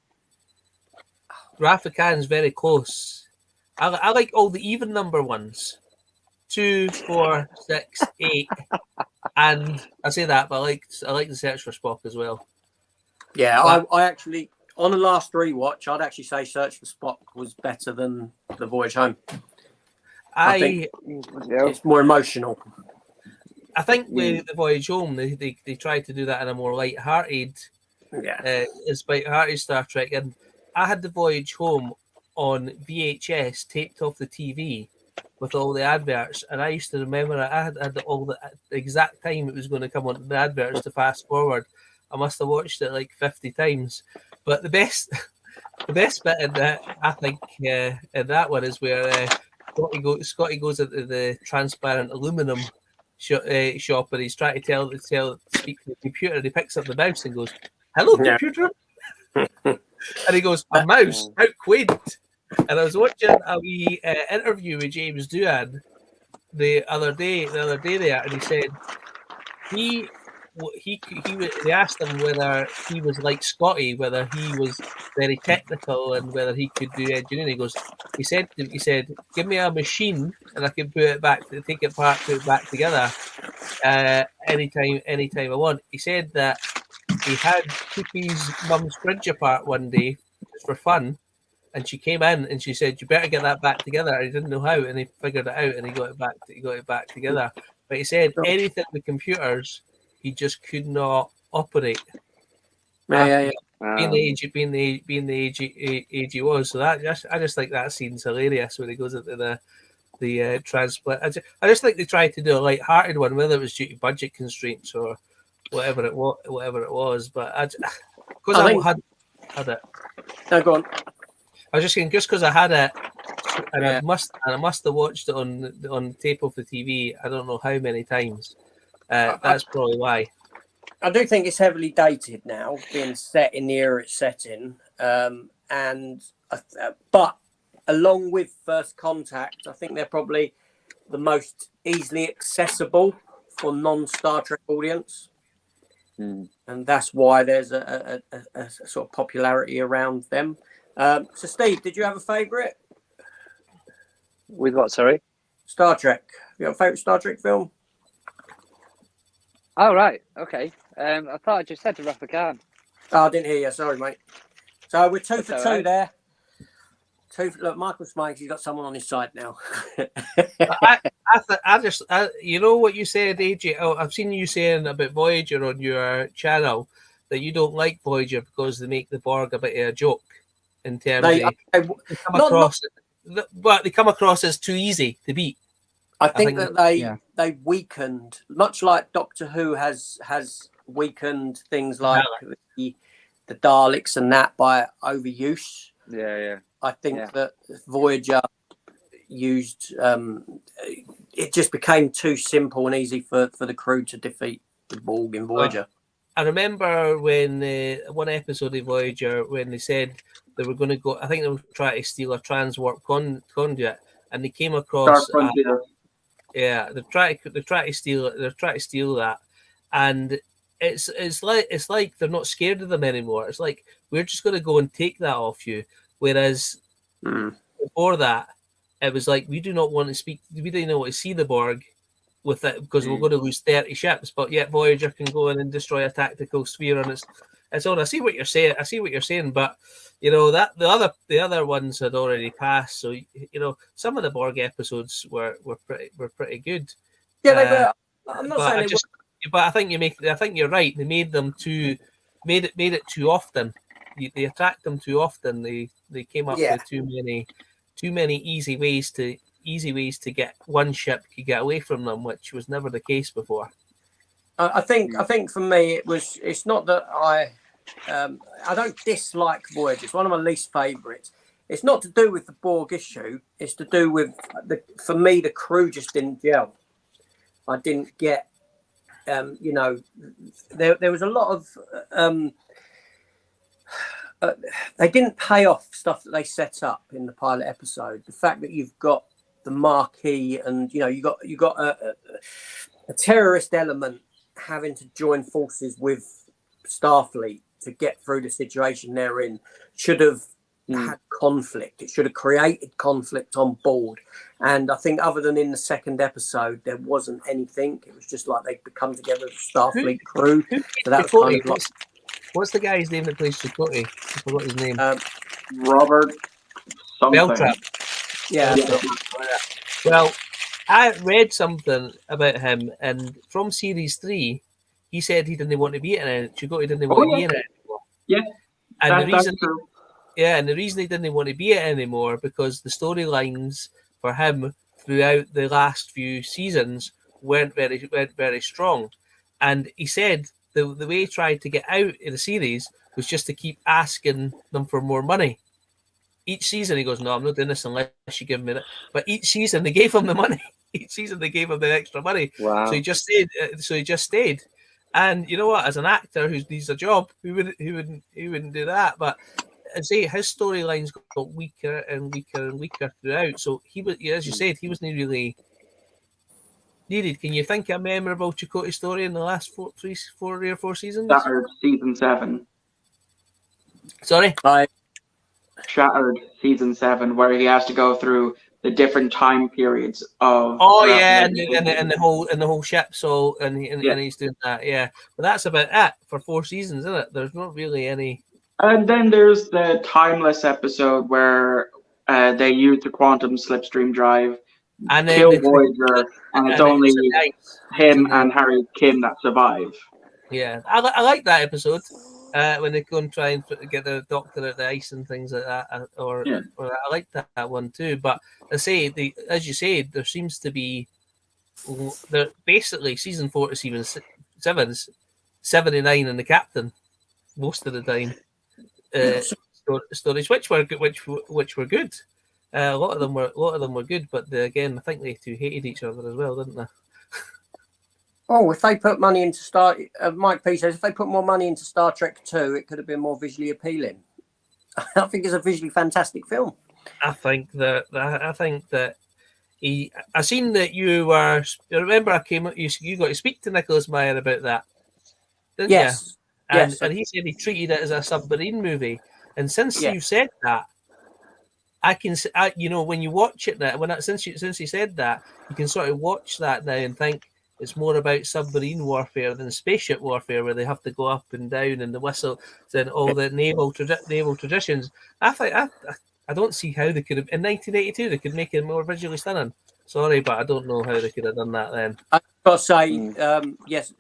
Wrath of Khan is very close. I like all the even number ones. 2, 4, 6, 8. And I say that, but I like the Search for Spock as well. Yeah, I actually, on the last rewatch, I'd actually say Search for Spock was better than The Voyage Home. I think it's more emotional. I think with The Voyage Home, they tried to do that in a more light-hearted, Star Trek. And I had The Voyage Home on VHS taped off the TV with all the adverts, and I used to remember I had all the exact time it was going to come on the adverts to fast forward. I must have watched it like 50 times. But the best bit in that, I think, in that one is where Scotty goes into the transparent aluminum shop, and he's trying to speak to the computer, and he picks up the mouse and goes, "Hello, computer," and he goes, "A mouse? How quaint!" And I was watching a wee interview with James Doohan the other day there, and he said they asked him whether he was like Scotty, whether he was very technical and whether he could do engineering. He said, "Give me a machine and I can put it back, take it apart, put it back together, anytime I want." He said that he took his mum's fridge apart one day just for fun, and she came in and she said, "You better get that back together." And he didn't know how, and he figured it out and he got it back together. But he said anything with computers, he just could not operate. Being the age he was, so I just think that scene's hilarious when he goes into the transplant. I just think they tried to do a light-hearted one, whether it was due to budget constraints or whatever it was. But I had it. No, go on. I was just saying, just because I had it, and I must have watched it on tape of the TV. I don't know how many times. That's probably why. I do think it's heavily dated now, being set in the era it's set in. But along with First Contact, I think they're probably the most easily accessible for non-Star Trek audience. And that's why there's a sort of popularity around them. So, Steve, did you have a favourite? With what? Sorry. Star Trek. You got a favourite Star Trek film? Oh right. Okay. I thought I just said to Rafa Khan. Oh, I didn't hear you. Sorry, mate. So we're two for two right. there. Look, Michael Smikes, he's got someone on his side now. You know what you said, AJ? Oh, I've seen you saying about Voyager on your channel that you don't like Voyager because they make the Borg a bit of a joke in terms but they come across as too easy to beat. I think that they weakened, much like Doctor Who has weakened things like the Daleks and that by overuse. Yeah. I think that Voyager used it just became too simple and easy for the crew to defeat the Borg in Voyager. I remember when one episode of Voyager when they said they were going to go. I think they were trying to steal a transwarp conduit, and they came across. They're trying to steal it. They're trying to steal that, and it's like they're not scared of them anymore. It's like we're just going to go and take that off you. Whereas before that, it was like we do not want to speak. We didn't want to see the Borg with it because we're going to lose 30 ships. But yet Voyager can go in and destroy a tactical sphere on its own. I see what you're saying. But you know that the other ones had already passed. So you know some of the Borg episodes were pretty good. Yeah, they were. I'm not saying but I think you're right. They made it too often. They attacked them too often. They came up with too many easy ways to get one ship to get away from them, which was never the case before. I think for me it's not that I don't dislike Voyager. It's one of my least favourites. It's not to do with the Borg issue. It's to do with for me the crew just didn't gel. I didn't get there was a lot of they didn't pay off stuff that they set up in the pilot episode. The fact that you've got the Marquis and you got a terrorist element having to join forces with Starfleet to get through the situation they're in should have had conflict. It should have created conflict on board. And I think other than in the second episode, there wasn't anything. It was just like they'd come together as a Starfleet crew. So that was kind of like, what's the guy's name that plays Chakotay? I forgot his name. Robert something. Beltrap. Yeah. Well, I read something about him, and from series 3, he said he didn't want to be in it. Chakotay didn't want to be in it anymore. Yeah. And the reason he didn't want to be in it anymore because the storylines for him throughout the last few seasons weren't very strong. And he said the way he tried to get out of the series was just to keep asking them for more money. Each season he goes, no, I'm not doing this unless you give me that. But each season they gave him the money. Each season they gave him the extra money. Wow. So he just stayed. And you know what? As an actor who needs a job, who wouldn't do that? But I say his storylines got weaker and weaker and weaker throughout. So he was, as you said, he wasn't really needed. Can you think of a memorable Chakotay story in the last four or four seasons? Shattered season 7. Sorry? Shattered season 7, where he has to go through the different time periods of. Oh yeah, and the whole ship. So and he's doing that. Yeah, but that's about it for 4 seasons, isn't it? There's not really any. And then there's the Timeless episode where they use the quantum slipstream drive, and kill Voyager, and it's only him and Harry Kim that survive. Yeah, I like that episode when they go and try and get the Doctor at the ice and things like that. Or I like that one too. But I say, as you said, there seems to be basically season 4 to season 7's 79 and the Captain most of the time. Stories which were good. A lot of them were good, but again, I think they two hated each other as well, didn't they? Oh, if they put money into Mike P says if they put more money into Star Trek 2, it could have been more visually appealing. I think it's a visually fantastic film. I think that I seen that you were. Remember, you got to speak to Nicholas Meyer about that, didn't you? Yes. And he said he treated it as a submarine movie. And since you said that, I can, when you watch it now, since you said that, you can sort of watch that now and think it's more about submarine warfare than spaceship warfare, where they have to go up and down and the whistle and all the naval traditions. I don't see how they could have in 1982 they could make it more visually stunning. Sorry, but I don't know how they could have done that then. I've got to say, yes,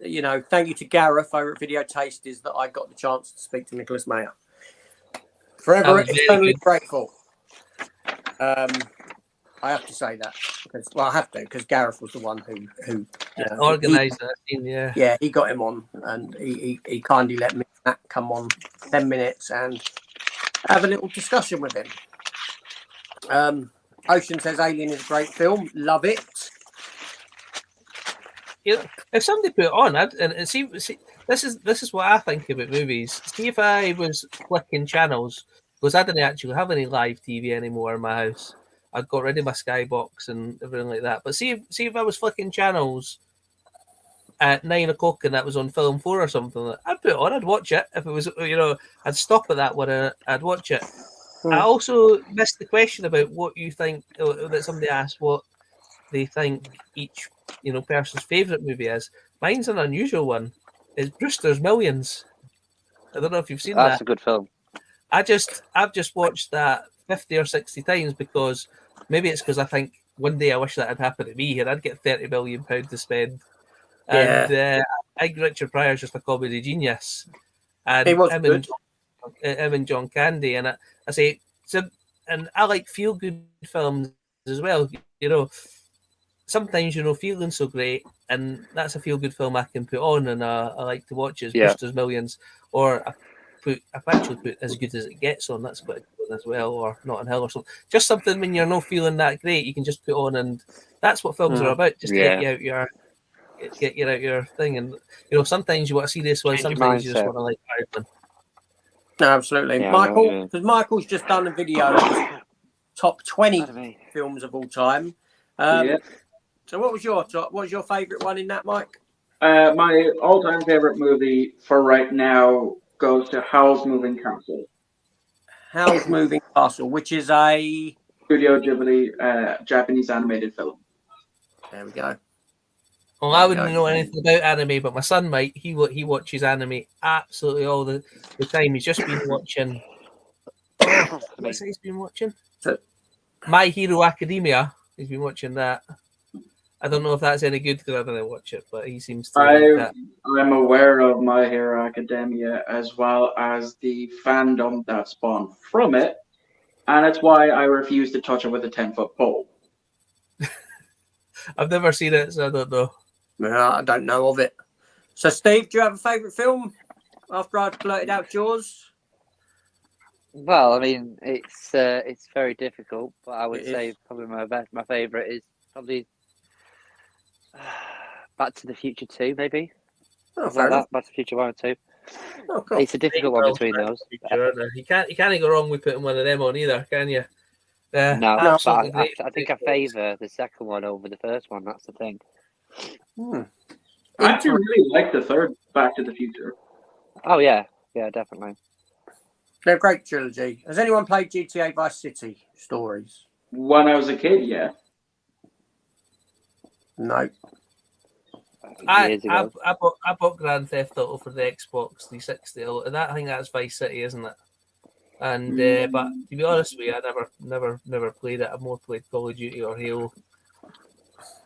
thank you to Gareth over at Video Taste is that I got the chance to speak to Nicholas Mayer. Forever eternally grateful. I have to say that because Gareth was the one who organised that. Yeah, he got him on, and he kindly let me come on 10 minutes and have a little discussion with him. Ocean says Alien is a great film. Love it. If somebody put it on, and see, this is what I think about movies. See if I was flicking channels, because I didn't actually have any live TV anymore in my house. I'd got rid of my Skybox and everything like that. But see if I was flicking channels at 9 o'clock and that was on Film 4 or something, I'd put it on, I'd watch it. If it was, I'd stop at that one, I'd watch it. I also missed the question about what you think, that somebody asked what they think each, person's favourite movie is. Mine's an unusual one. It's Brewster's Millions. I don't know if you've seen that. That's a good film. I've just watched that 50 or 60 times because I think one day I wish that had happened to me and I'd get £30 million to spend. And I think Richard Pryor's just a comedy genius. And he was him and John Candy. And I say, and I like feel good films as well. Sometimes feeling so great, and that's a feel good film I can put on, and I like to watch it. Brewster's Millions, or I've actually put As Good as It Gets on. That's quite a good one as well, or Notting Hill or something. Just something when you're not feeling that great, you can just put on, and that's what films are about. Just get you out your thing, and sometimes you want to see this one, sometimes you just want to like Ireland. No, absolutely, Michael. Because Michael's just done a video top 20 films of all time. So, what was your favourite one in that, Mike? My all-time favourite movie for right now goes to Howl's Moving Castle. Howl's Moving Castle, which is a Studio Ghibli Japanese animated film. There we go. Well, I wouldn't know anything about anime, but my son might. He watches anime absolutely all the time. He's just been watching. What's he's been watching? My Hero Academia. He's been watching that. I don't know if that's any good because I don't watch it, but he seems to like that. I'm aware of My Hero Academia as well as the fandom that spawned from it, and it's why I refuse to touch it with a 10-foot pole. I've never seen it, so I don't know. No, I don't know of it. So, Steve, do you have a favourite film after I've blurted out yours? Well, I mean, it's very difficult, but I would say probably my favourite is probably Back to the Future 2, maybe. Oh, fair enough. Back to the Future 1 or 2. Oh, cool. It's a difficult one between those. You can't go wrong with putting one of them on either, can you? No, but I think I favour the second one over the first one. That's the thing. I actually really like the third Back to the Future. Oh yeah, definitely. They're a great trilogy. Has anyone played GTA Vice City Stories? When I was a kid, yeah. No. I bought Grand Theft Auto for the Xbox 360, and I think that's Vice City, isn't it? And but to be honest with you, I never played it. I've more played Call of Duty or Halo.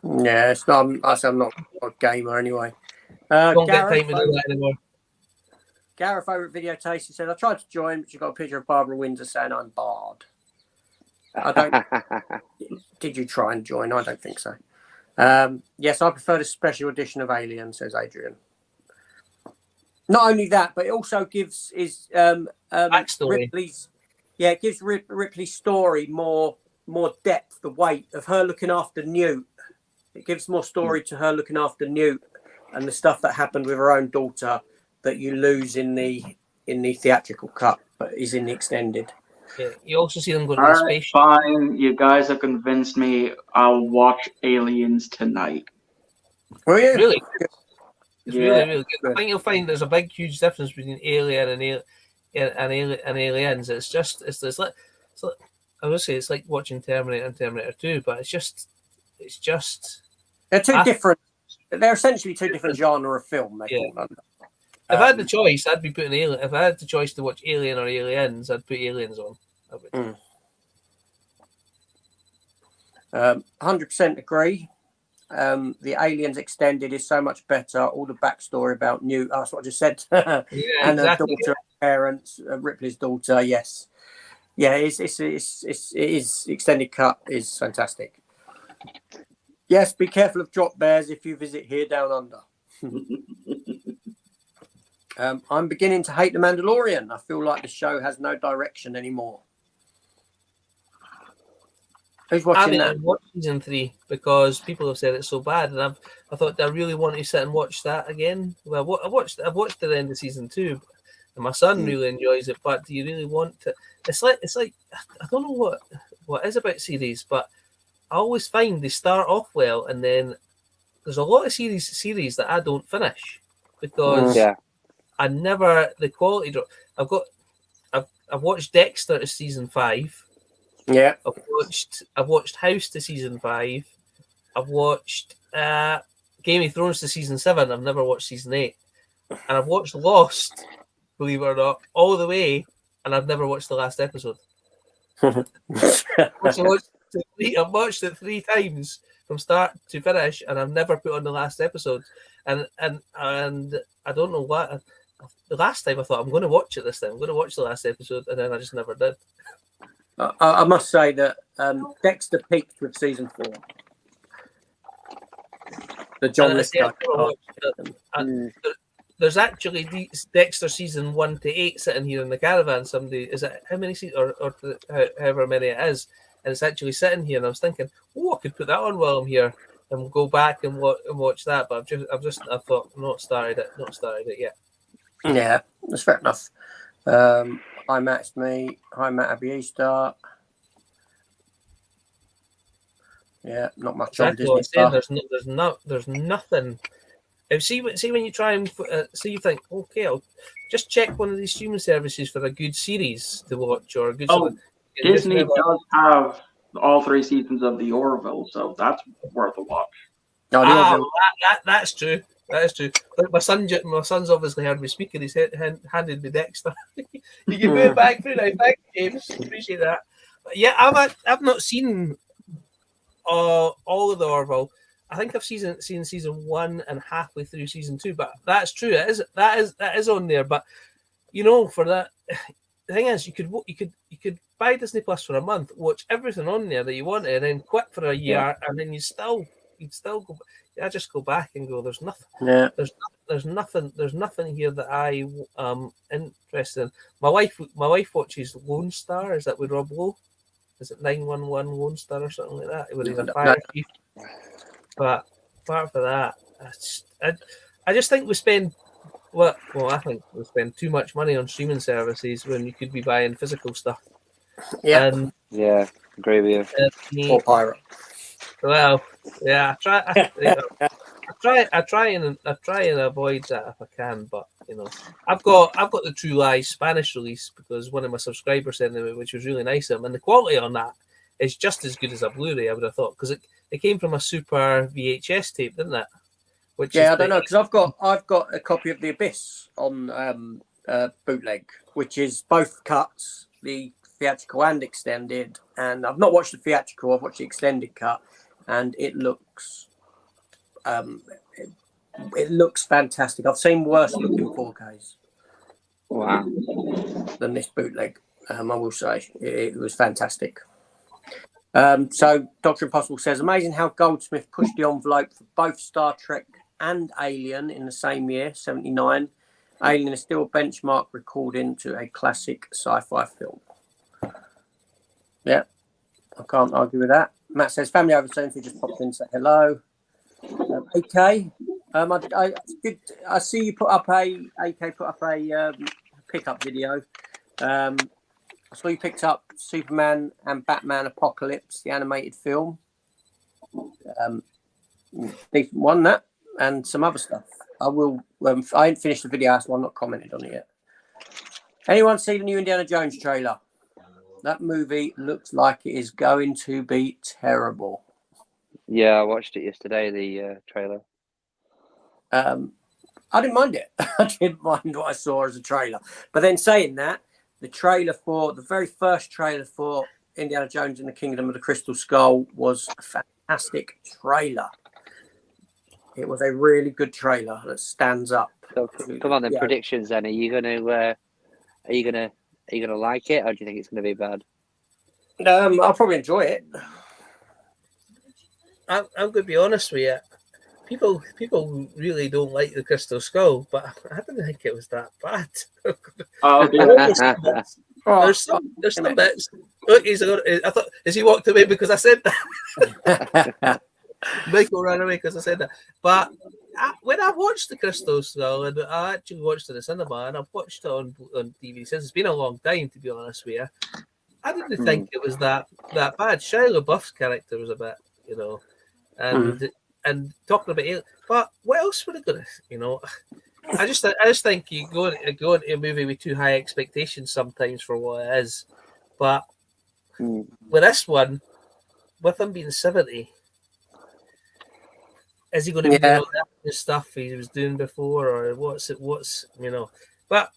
Yeah, I'm not a gamer anyway. Don't get time to do that anymore. Gareth over at Video Taste, he said, I tried to join, but you got a picture of Barbara Windsor saying I'm barred. I don't. Did you try and join? I don't think so. Yes, I prefer the special edition of Alien, says Adrian. Not only that, but it also gives backstory. It gives Ripley's story more depth, the weight of her looking after Newt. It gives more story to her looking after Newt and the stuff that happened with her own daughter that you lose in the theatrical cut, but is in the extended. Yeah, you also see them going to the space. Fine, you guys have convinced me. I'll watch Aliens tonight. Oh yeah, really? It's really good. I think you'll find there's a big, huge difference between Alien and and Aliens. It's like I would say it's like watching Terminator and Terminator 2, but it's just they're two different. They're essentially two different genre of film. They fall under. If I had the choice, I'd be putting Alien. If I had the choice to watch Alien or Aliens, I'd put Aliens on. I would. 100% agree. The Aliens Extended is so much better. All the backstory about that's what I just said. And exactly. her daughter, parents, Ripley's daughter. Yes, yeah. It is extended cut is fantastic. Yes, be careful of drop bears if you visit here down under. I'm beginning to hate The Mandalorian. I feel like the show has no direction anymore. Who's watching that? I watched season 3 because people have said it's so bad, and I thought I really want to sit and watch that again. Well, I've watched the end of season 2, and my son really enjoys it. But do you really want to? It's like I don't know what is about series, but I always find they start off well, and then there's a lot of series that I don't finish because I never the quality drop. I've watched Dexter to season 5. Yeah, I've watched House to season 5. I've watched Game of Thrones to season 7. I've never watched season 8, and I've watched Lost, believe it or not, all the way, and I've never watched the last episode. I've watched it 3 times from start to finish, and I've never put on the last episode. And I don't know what. The last time I thought I'm going to watch it this time. I'm going to watch the last episode, and then I just never did. I must say that Dexter peaked with season 4. The John Lithgow. There's actually Dexter season 1 to 8 sitting here in the caravan. Somebody is it how many seasons or however many it is, and it's actually sitting here. And I was thinking, I could put that on while I'm here and go back and watch that. But I thought not started it yet. Yeah, that's fair enough. Hi Matt, it's me. Hi Matt, happy Easter. Yeah, not much on Disney. There's nothing. See when you try and you think, okay, I'll just check one of these streaming services for a good series to watch or a good. Disney does have all 3 seasons of The Orville, so that's worth a watch. That's true. That is true. Like my son's obviously heard me speak, and he's handed me Dexter. You can move back through now. Thank you, James. Appreciate that. But yeah, I've not seen all of the Orville. I think I've seen season 1 and halfway through season 2. But that's true. That is on there. But for that, the thing is, you could buy Disney Plus for a month, watch everything on there that you wanted, and then quit for a year, and then you'd still go. I just go back and go. There's nothing. Yeah. There's nothing here that I interested in. My wife watches Lone Star. Is that with Rob Lowe? Is it 911 Lone Star or something like that? Where he's a fire chief. But apart from that, I just think we spend. Well, I think we spend too much money on streaming services when you could be buying physical stuff. Yeah. Yeah, agree with you. Or pirate. Well, yeah, I try and avoid that if I can, but I've got the True Lies Spanish release because one of my subscribers sent it, which was really nice of them, and the quality on that is just as good as a Blu-ray. I would have thought because it came from a super VHS tape, didn't it? I don't know because I've got a copy of The Abyss on bootleg, which is both cuts, the theatrical and extended, and I've not watched the theatrical. I've watched the extended cut. And it looks fantastic. I've seen worse looking 4Ks. Wow. Than this bootleg. I will say it was fantastic. So Dr. Impossible says, amazing how Goldsmith pushed the envelope for both Star Trek and Alien in the same year, 79. Alien is still a benchmark recording to a classic sci-fi film. Yeah, I can't argue with that. Matt says, family over soon, so just popped in and said hello. AK, I see you put up a pickup video. I saw you picked up Superman and Batman Apocalypse, the animated film. Decent one, that, and some other stuff. I ain't finished the video, so I'm not commented on it yet. Anyone see the new Indiana Jones trailer? That movie looks like it is going to be terrible. Yeah, I watched it yesterday, the trailer. I didn't mind it. I didn't mind what I saw as a trailer. But then saying that, the very first trailer for Indiana Jones and the Kingdom of the Crystal Skull was a fantastic trailer. It was a really good trailer that stands up. So come on, then predictions. Then are you gonna like it, or do you think it's gonna be bad? I'll probably enjoy it. I'm going to be honest with you. People really don't like the Crystal Skull, but I didn't think it was that bad. There's some bits. Look, I thought, has he walked away because I said that? Michael ran away because I said that. But when I watched the Crystal Skull, and I actually watched it in the cinema, and I've watched it on DVD since. It's been a long time, to be honest with you. I didn't think it was that bad. Shia LaBeouf's character was a bit, and talking about it, but what else would it gonna, I just think you go into a movie with too high expectations sometimes for what it is, but with this one, with him being 70, is he going to do all that stuff he was doing before, or what's? But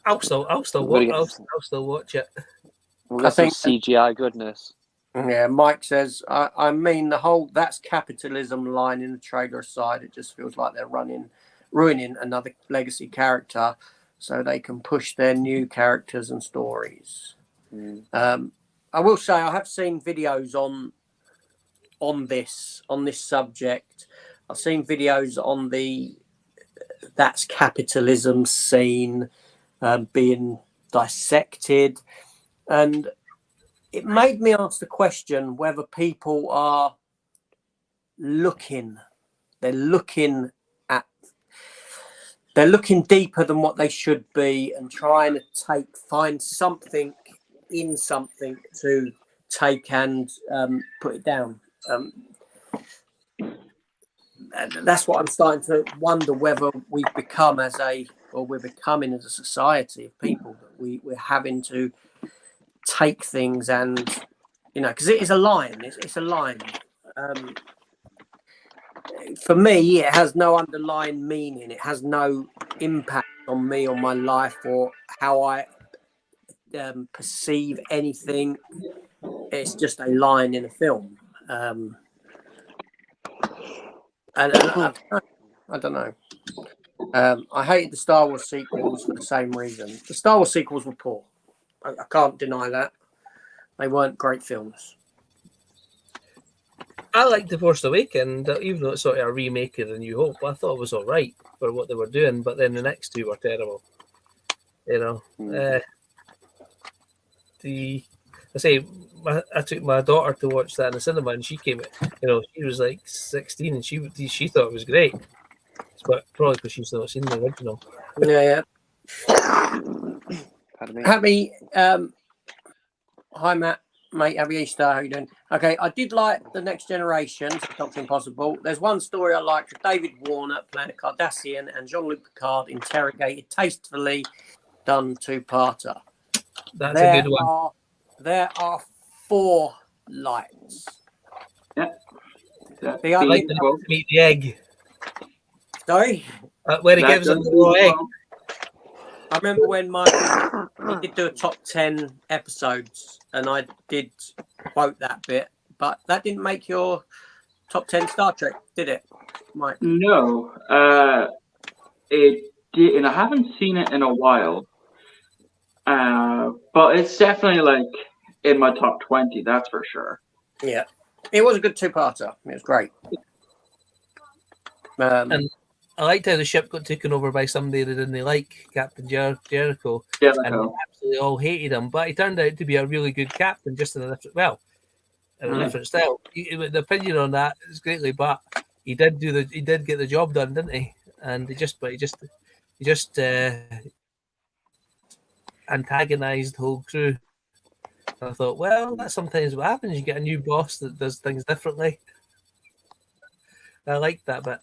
I'll still watch it. I think CGI goodness. Yeah, Mike says, I mean, that's capitalism line in the trailer aside, it just feels like they're ruining another legacy character so they can push their new characters and stories. I will say I have seen videos on this subject. I've seen videos on the that's capitalism scene being dissected, and it made me ask the question whether people are looking deeper than what they should be and trying to find something in something to take and put it down. And that's what I'm starting to wonder, whether we're becoming as a society of people that we're having to take things and, because it is a line. It's a line. For me, it has no underlying meaning. It has no impact on me, on my life, or how I perceive anything. It's just a line in a film. I don't know. I hated the Star Wars sequels for the same reason. The Star Wars sequels were poor. I can't deny that. They weren't great films. I liked The Force Awakens, even though it's sort of a remake of The New Hope. I thought it was all right for what they were doing, but then the next two were terrible. I took my daughter to watch that in the cinema, and she came. She was like 16, and she thought it was great. But probably because she's not seen the original. Yeah. Happy. Hi, Matt. Mate, happy Easter. How you doing? Okay, I did like The Next Generation, Doctor Impossible. There's one story I liked: David Warner playing a Cardassian and Jean-Luc Picard interrogated tastefully done two-parter. That's a good one. There are 4 lights. Yeah. I like to meet the egg. Sorry? Where he gives them the raw egg. I remember when he did do a top 10 episodes, and I did quote that bit, but that didn't make your top 10 Star Trek, did it, Mike? No, it did, and I haven't seen it in a while. But it's definitely in my top 20, that's for sure. Yeah, it was a good two-parter. It was great. And I liked how the ship got taken over by somebody they didn't like, Captain Jericho. Yeah, and absolutely all hated him, but he turned out to be a really good captain, just in a different, in a different style. The opinion on that is greatly, but he did get the job done, didn't he? And he just antagonized the whole crew. And I thought, well, that's sometimes what happens. You get a new boss that does things differently. I liked that bit.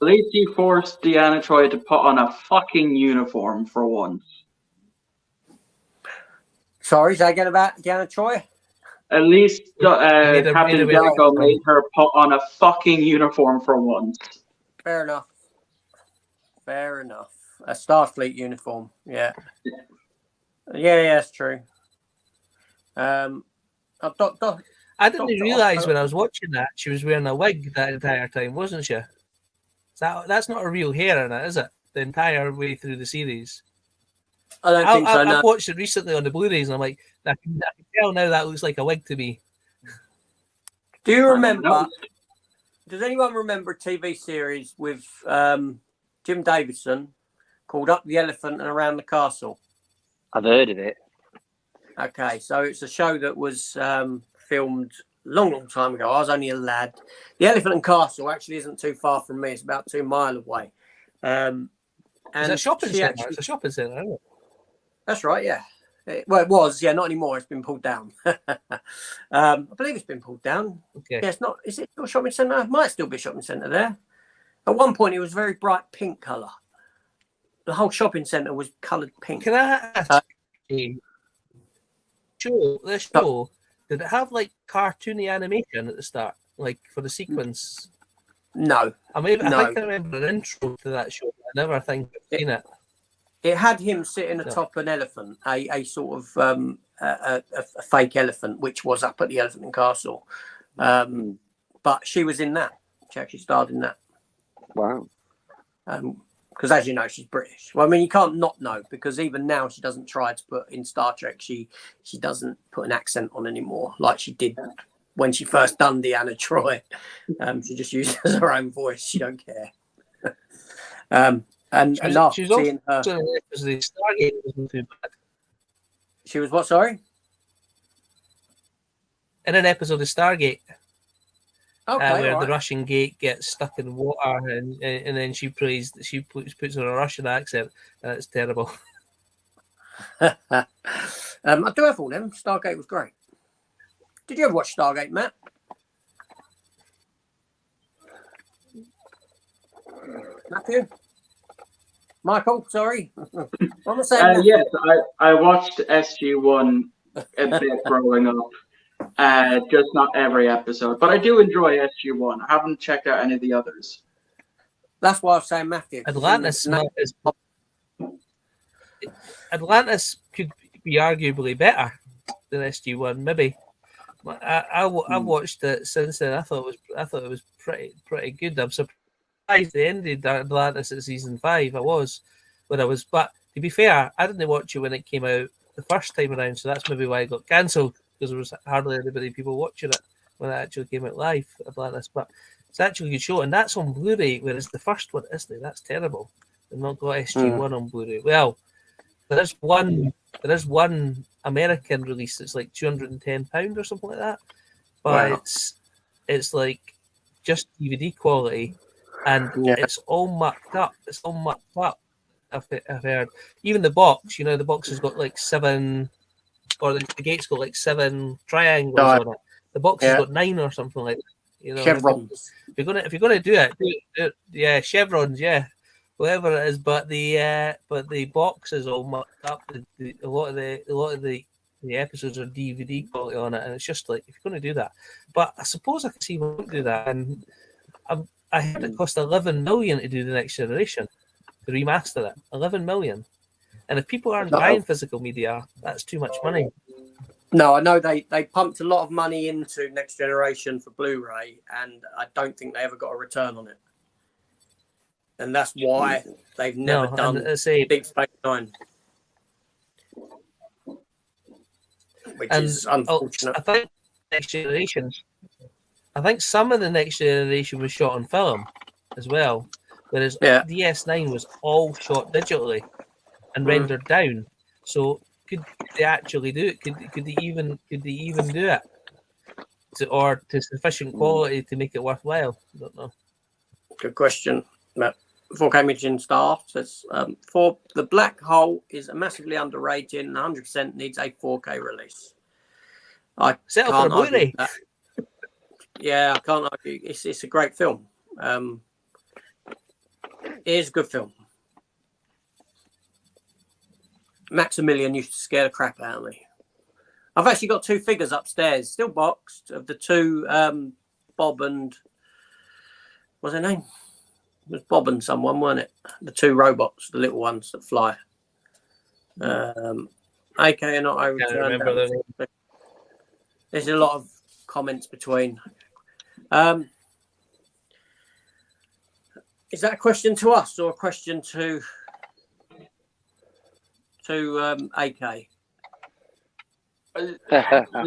At least you forced Deanna Troy to put on a fucking uniform for once. Sorry, say again about Deanna Troy? At least Made her Captain wear Jericho uniform. made her put on a fucking uniform for once. Fair enough. Fair enough. A Starfleet uniform. Yeah. Yeah, that's true. I didn't Dr. realise Otto- when I was watching that she was wearing a wig that entire time, wasn't she? That's not a real hair in it, is it? The entire way through the series. I don't think so, no. I've watched it recently on the Blu-rays, and I'm like, I can tell now that looks like a wig to me. Do you I remember? know. Does anyone remember a TV series with Jim Davidson called Up the Elephant and Around the Castle? I've heard of it. Okay, so it's a show that was filmed a long time ago. I was only a lad. The Elephant and Castle actually isn't too far from me. It's about 2 miles away. And It's a shopping she centre. actually- It's a shopping centre, isn't it? That's right, yeah. Well, it was, yeah, not anymore. It's been pulled down. I believe it's been pulled down. Okay. Yeah, it's not. Is it still a shopping centre? It might still be a shopping centre there. At one point, it was very bright pink colour. The whole shopping centre was coloured pink. Can I ask you, this show, did it have like cartoony animation at the start, like for the sequence? No, I think No. I remember an intro to that show. I never think I've seen it. it had him sitting atop an elephant, a sort of a fake elephant, which was up at the Elephant and Castle. But she was in that. She actually starred in that. Wow. Because as you know, she's British. Well, I mean, you can't not know, because even now she doesn't try to put in Star Trek. She doesn't put an accent on anymore like she did when she first done Deanna Troy. She just uses her own voice. She don't care. And after She was seeing her, also in an episode of Stargate wasn't too bad. she was what? Sorry. In an episode of Stargate, Okay, where all the right. Russian gate gets stuck in water, and then she puts on a Russian accent, and it's terrible. I do have all them. Stargate was great. Did you ever watch Stargate, Matt? Matthew? Michael, sorry. I'm not saying Yes, I watched SG1 a bit growing up. Just not every episode, but I do enjoy SG1. I haven't checked out any of the others. that's why I was saying Matthew. Atlantis could be arguably better than SG1, maybe. I watched it since then. I thought it was pretty good. I'm surprised they ended Atlantis at season 5. But to be fair, I didn't watch it when it came out the first time around, so that's maybe why it got cancelled, because there was hardly anybody people watching it when it actually came out live, Atlantis. But it's actually a good show, and that's on Blu-ray, whereas the first one isn't. That's terrible. They've not got SG1 on Blu-ray. Well, there is one American release that's like £210 or something like that, but Wow. it's like just DVD quality, and it's all mucked up. I've heard. Even the box, the box has got like 7, or the gate's got like 7 triangles on it. The box has got 9 or something like that. Chevrons. If you're gonna do it, yeah, chevrons, yeah, whatever it is. But the box is all mucked up. A lot of the episodes are DVD quality on it, and it's just like, if you're going to do that. But I suppose I can see why don't do that. And I heard it cost 11 million to do the Next Generation, to remaster it. 11 million. And if people aren't buying physical media, that's too much money. No, I know they pumped a lot of money into Next Generation for Blu-ray, and I don't think they ever got a return on it. And that's why they've never done Deep Space Nine. Which is unfortunate. I think some of the Next Generation was shot on film as well, whereas DS9 was all shot digitally and rendered down. So could they actually do it? Could they even do it to sufficient quality to make it worthwhile? I don't know. Good question. 4K Imaging Star says, for the Black Hole is massively underrated and 100% needs a 4K release. I Settle for a Blu-ray. Yeah, I can't argue. It's a great film. It is a good film. Maximilian used to scare the crap out of me. I've actually got 2 figures upstairs, still boxed, of the 2 Bob and what's their name? It was Bob and someone, weren't it? The 2 robots, the little ones that fly. AK and not I returned. There's a lot of comments between. Is that a question to us or a question to AK? I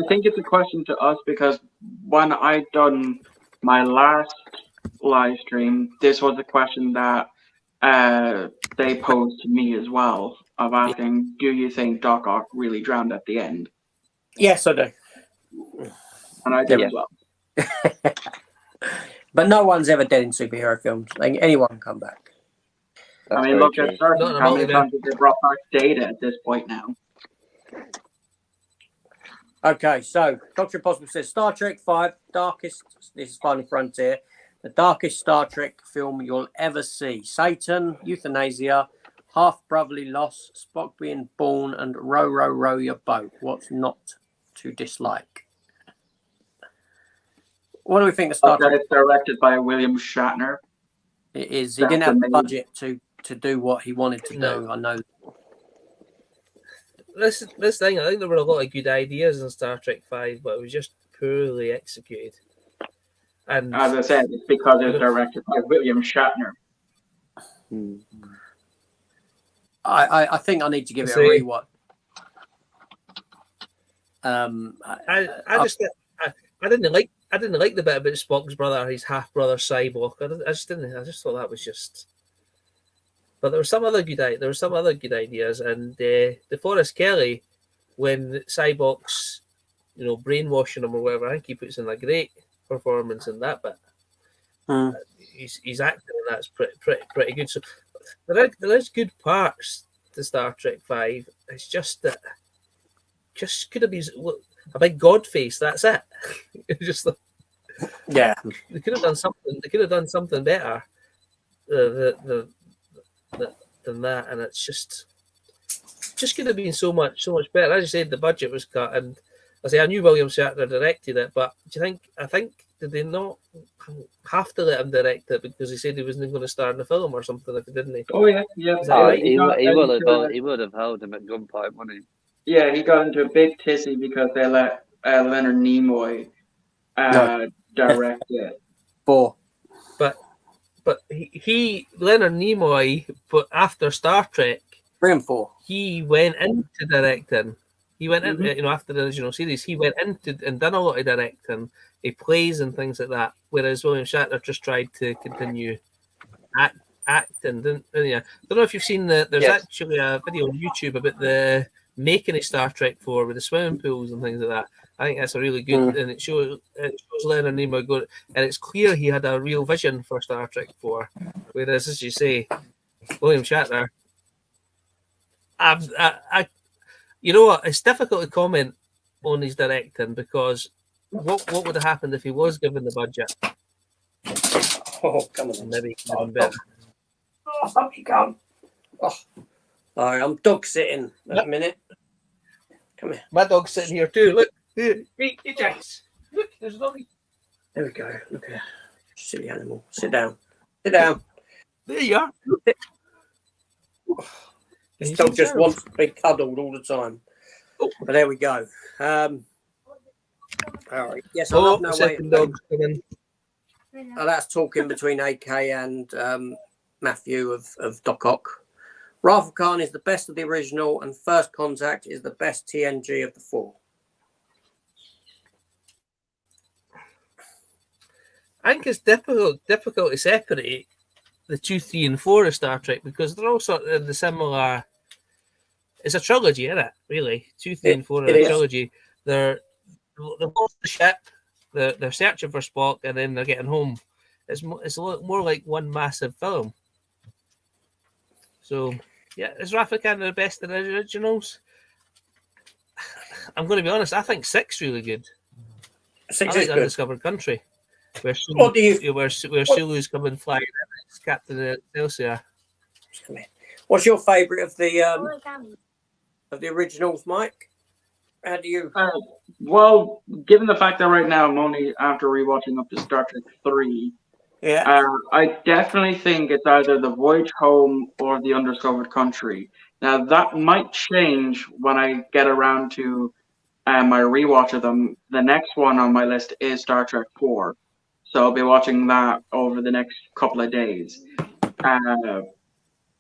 think it's a question to us because when I done my last live stream, this was a question that they posed to me as well, of asking, do you think Doc Ock really drowned at the end? Yes, I do. And I did as well. But no one's ever dead in superhero films. Anyone can come back. I mean, look at Starship. How many times have they brought back Data at this point now? Okay, so Dr. Impossible says Star Trek 5, darkest, this is Final Frontier, the darkest Star Trek film you'll ever see. Satan, euthanasia, half-brotherly loss, Spock being born, and row, row, row your boat. What's not to dislike? What do we think of Star Trek? It's directed by William Shatner. It is. He didn't have the budget to do what he wanted to do. I know. This thing, I think there were a lot of good ideas in Star Trek 5, but it was just poorly executed. And as I said, it's because it's directed by William Shatner. I think I need to give it a rewatch. I didn't like the bit about Spock's brother, his half brother Cyborg. I just thought that was just. But there were some other good ideas, and DeForest Kelly, when Cyborg's, brainwashing him or whatever, I think he puts in a great performance in that bit. He's acting, and that's pretty good. So there is good parts to Star Trek 5. It's just that just could have been a big god face. That's it. It's just yeah. They could have done something. They could have done something better than that, and it's just could have been so much better. As you said, the budget was cut, and I knew William Shatner directed it, but I think did they not have to let him direct it because he said he wasn't going to star in the film or something, didn't he? Oh yeah. Right? He would have held him at gunpoint, wouldn't he? Yeah, he got into a big tizzy because they let Leonard Nimoy direct it. 4. But he Leonard Nimoy, but after Star Trek, 3 and 4, he went into directing. He went in, after the original series, he went into and done a lot of directing, plays and things like that. Whereas William Shatner just tried to continue acting, didn't he? I don't know if you've seen there's actually a video on YouTube about the making of Star Trek 4 with the swimming pools and things like that. I think that's a really good, and it shows Leonard Nimoy going, and it's clear he had a real vision for Star Trek 4. Whereas, as you say, William Shatner, you know what? It's difficult to comment on his directing because what would have happened if he was given the budget? Oh, come on! Maybe better. Oh, up you come! Oh, all right, I'm dog sitting at a minute. Come here. My dog's sitting here too. Look. Hey, Jax. Look, there's a doggy. There we go. Look at that. Silly animal. Sit down. Sit down. There you are. This dog just wants to be cuddled all the time. Oh. But there we go. All right. Yes, I love No Way. That's talking between AK and Matthew of Doc Ock. Wrath of Khan is the best of the original, and First Contact is the best TNG of the 4. I think it's difficult to separate the 2, 3, and 4 of Star Trek because they're all sort of the similar. It's a trilogy, isn't it? Really, 2, 3, and 4 are a trilogy. They're both the ship. They're searching for Spock, and then they're getting home. It's a lot more like one massive film. So yeah, is Wrath of Khan the best of the originals? I'm going to be honest. I think 6 really good. 6 I is like good. Undiscovered Country. Where Sulu's coming flying as Captain Excelsior. What's your favourite of the originals, Mike? How do you? Well, given the fact that right now I'm only after rewatching up to Star Trek 3, Yeah. I definitely think it's either The Voyage Home or The Undiscovered Country. Now, that might change when I get around to my rewatch of them. The next one on my list is Star Trek 4. So I'll be watching that over the next couple of days.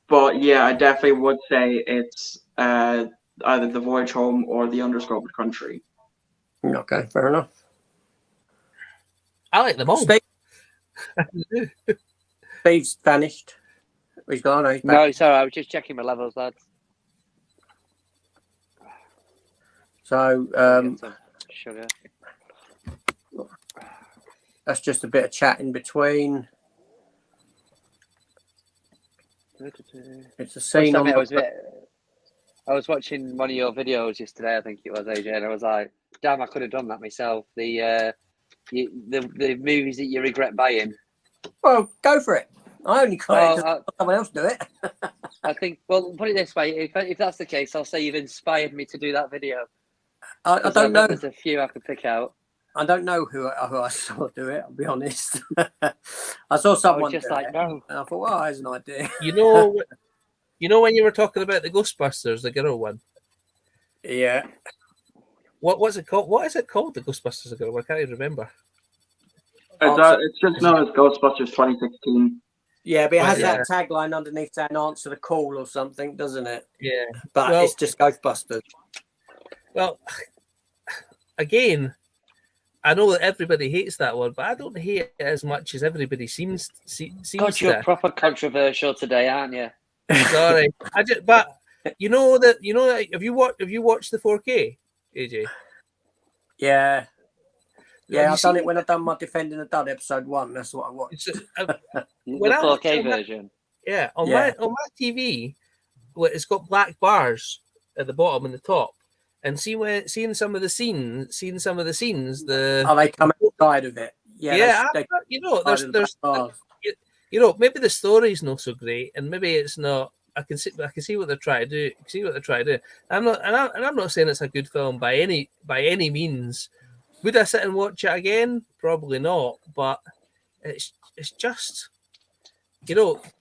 But yeah, I definitely would say it's either The Voyage Home or The Undiscovered Country. Okay, fair enough. I like them all. Steve's vanished. He's gone. He's back. No, sorry, I was just checking my levels, lads. So Sugar. that's just a bit of chat in between. It's a scene on. I was watching one of your videos yesterday. I think it was, AJ, and I was like, "Damn, I could have done that myself." The movies that you regret buying. Well, go for it. I only got it because someone else do it. I think. Well, put it this way: if that's the case, I'll say you've inspired me to do that video. I don't know. There's a few I could pick out. I don't know who I saw do it. I'll be honest. I saw someone just do like, it, no. and I thought, well, there's an idea. You know when you were talking about the Ghostbusters, the girl one. Yeah. What was it called? What is it called? The Ghostbusters, the girl one? I can't even remember. It's just known as Ghostbusters 2016. Yeah, but it has that tagline underneath that, "Answer the call" or something, doesn't it? Yeah. But it's just Ghostbusters. Well, again, I know that everybody hates that one, but I don't hate it as much as everybody seems God, you're proper controversial today, aren't you? Sorry, but you know that have you watched the 4K, AJ? Yeah. Yeah, I've done it when I've done my Defending the Dud episode 1. That's what I watched. The 4K version. Yeah, on my TV, it's got black bars at the bottom and the top, and seeing some of the scenes, the they come outside of it. Yeah, there's maybe the story's not so great, and maybe it's not. I can see what they're trying to do. I'm not saying it's a good film by any means. Would I sit and watch it again? Probably not. But it's just, they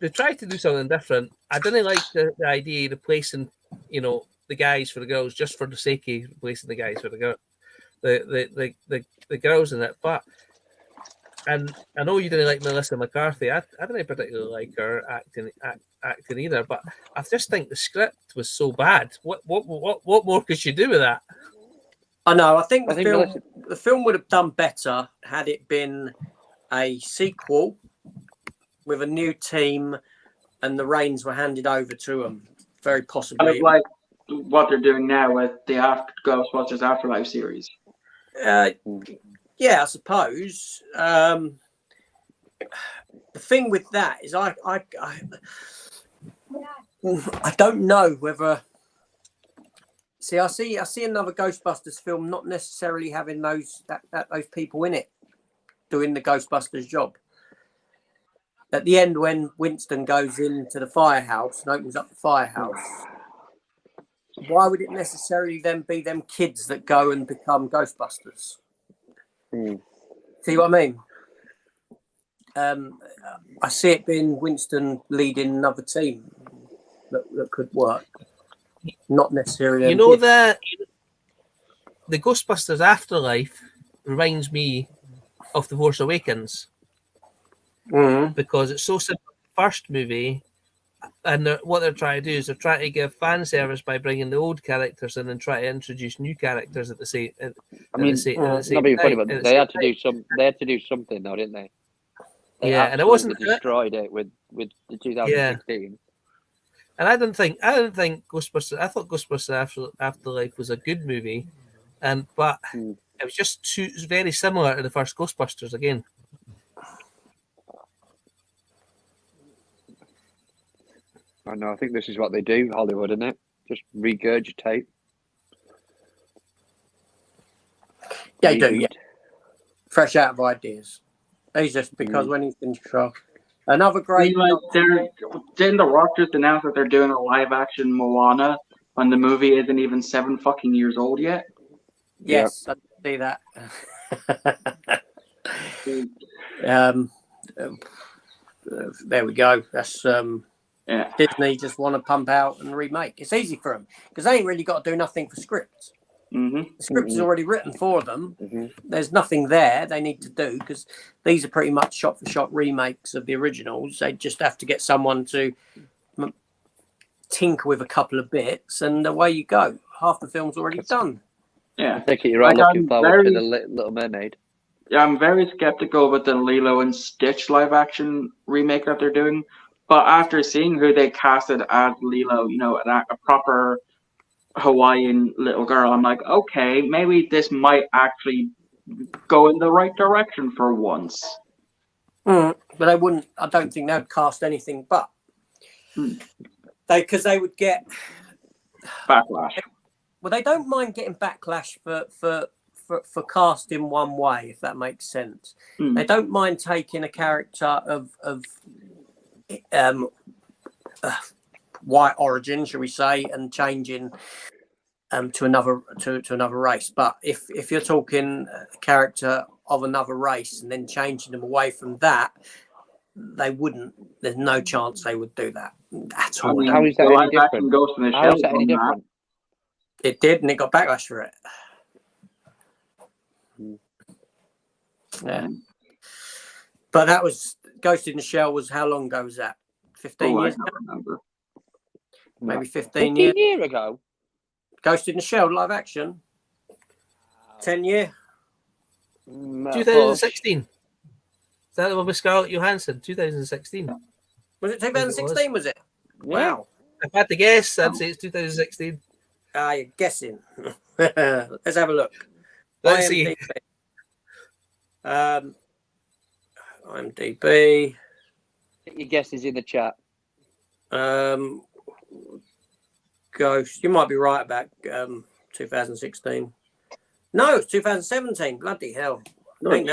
tried to do something different. I didn't like the idea of replacing, the guys for the girls just for the sake of replacing the guys for the girls, the girls in it. But and I know you didn't like Melissa McCarthy. I didn't particularly like her acting either. But I just think the script was so bad. What more could she do with that? I know. I think the film would have done better had it been a sequel with a new team, and the reins were handed over to them. Very possibly, kind of like what they're doing now with the Ghostbusters Afterlife series. Yeah, I suppose. The thing with that is, I don't know whether. See, I see another Ghostbusters film not necessarily having those people in it doing the Ghostbusters job. At the end, when Winston goes into the firehouse and opens up the firehouse, why would it necessarily then be them kids that go and become Ghostbusters? See what I mean? I see it being Winston leading another team that could work. Not necessarily. That the Ghostbusters Afterlife reminds me of The Force Awakens because it's so simple. First movie, and what they're trying to do is they're trying to give fan service by bringing the old characters in and try to introduce new characters at the same. Not being funny, but they had to do some. They had to do something, though, didn't they? And it wasn't destroyed it with the 2016. Yeah. And I didn't think Ghostbusters. I thought Ghostbusters Afterlife was a good movie, but it was just very similar to the first Ghostbusters again. I know. I think this is what they do, Hollywood, isn't it? Just regurgitate. Yeah, they do. Yeah. Fresh out of ideas. He's just because when he's in control. Another great. Didn't The Rock just announce that they're doing a live action Moana when the movie isn't even 7 fucking years old yet? Yes, I see that. There we go. That's Disney just want to pump out and remake. It's easy for them because they ain't really got to do nothing for scripts. The script is already written for them. There's nothing there they need to do because these are pretty much shot-for-shot remakes of the originals. They just have to get someone to tinker with a couple of bits, and away you go. Half the film's already done. Yeah, I think you're all looking forward to the Little Mermaid. Yeah, I'm very skeptical with the Lilo and Stitch live-action remake that they're doing. But after seeing who they casted as Lilo, you know, a proper Hawaiian little girl, I'm like, okay, maybe this might actually go in the right direction for once. But they wouldn't. I don't think they'd cast anything but because they would get backlash. Well, they don't mind getting backlash for casting one way, if that makes sense. They don't mind taking a character of white origin, shall we say, and changing to another race. But if you're talking a character of another race and then changing them away from that, they wouldn't. There's no chance they would do that at all. How is that any different? How is that any different? It did, and it got backlash for it. Yeah, but that was Ghost in the Shell. Was how long ago was that? 15 years. I don't remember. Maybe 15 years. 15 years ago. Ghost in the Shell live action. 10 year. 2016. Is that the one with Scarlett Johansson? 2016. Was it 2016? Was it? Wow. If I had to guess, I'd say it's 2016. You're guessing. Let's have a look. Let's see. IMDb. Your guess is in the chat. Ghost. You might be right about 2016. No, it's 2017. Bloody hell. That'll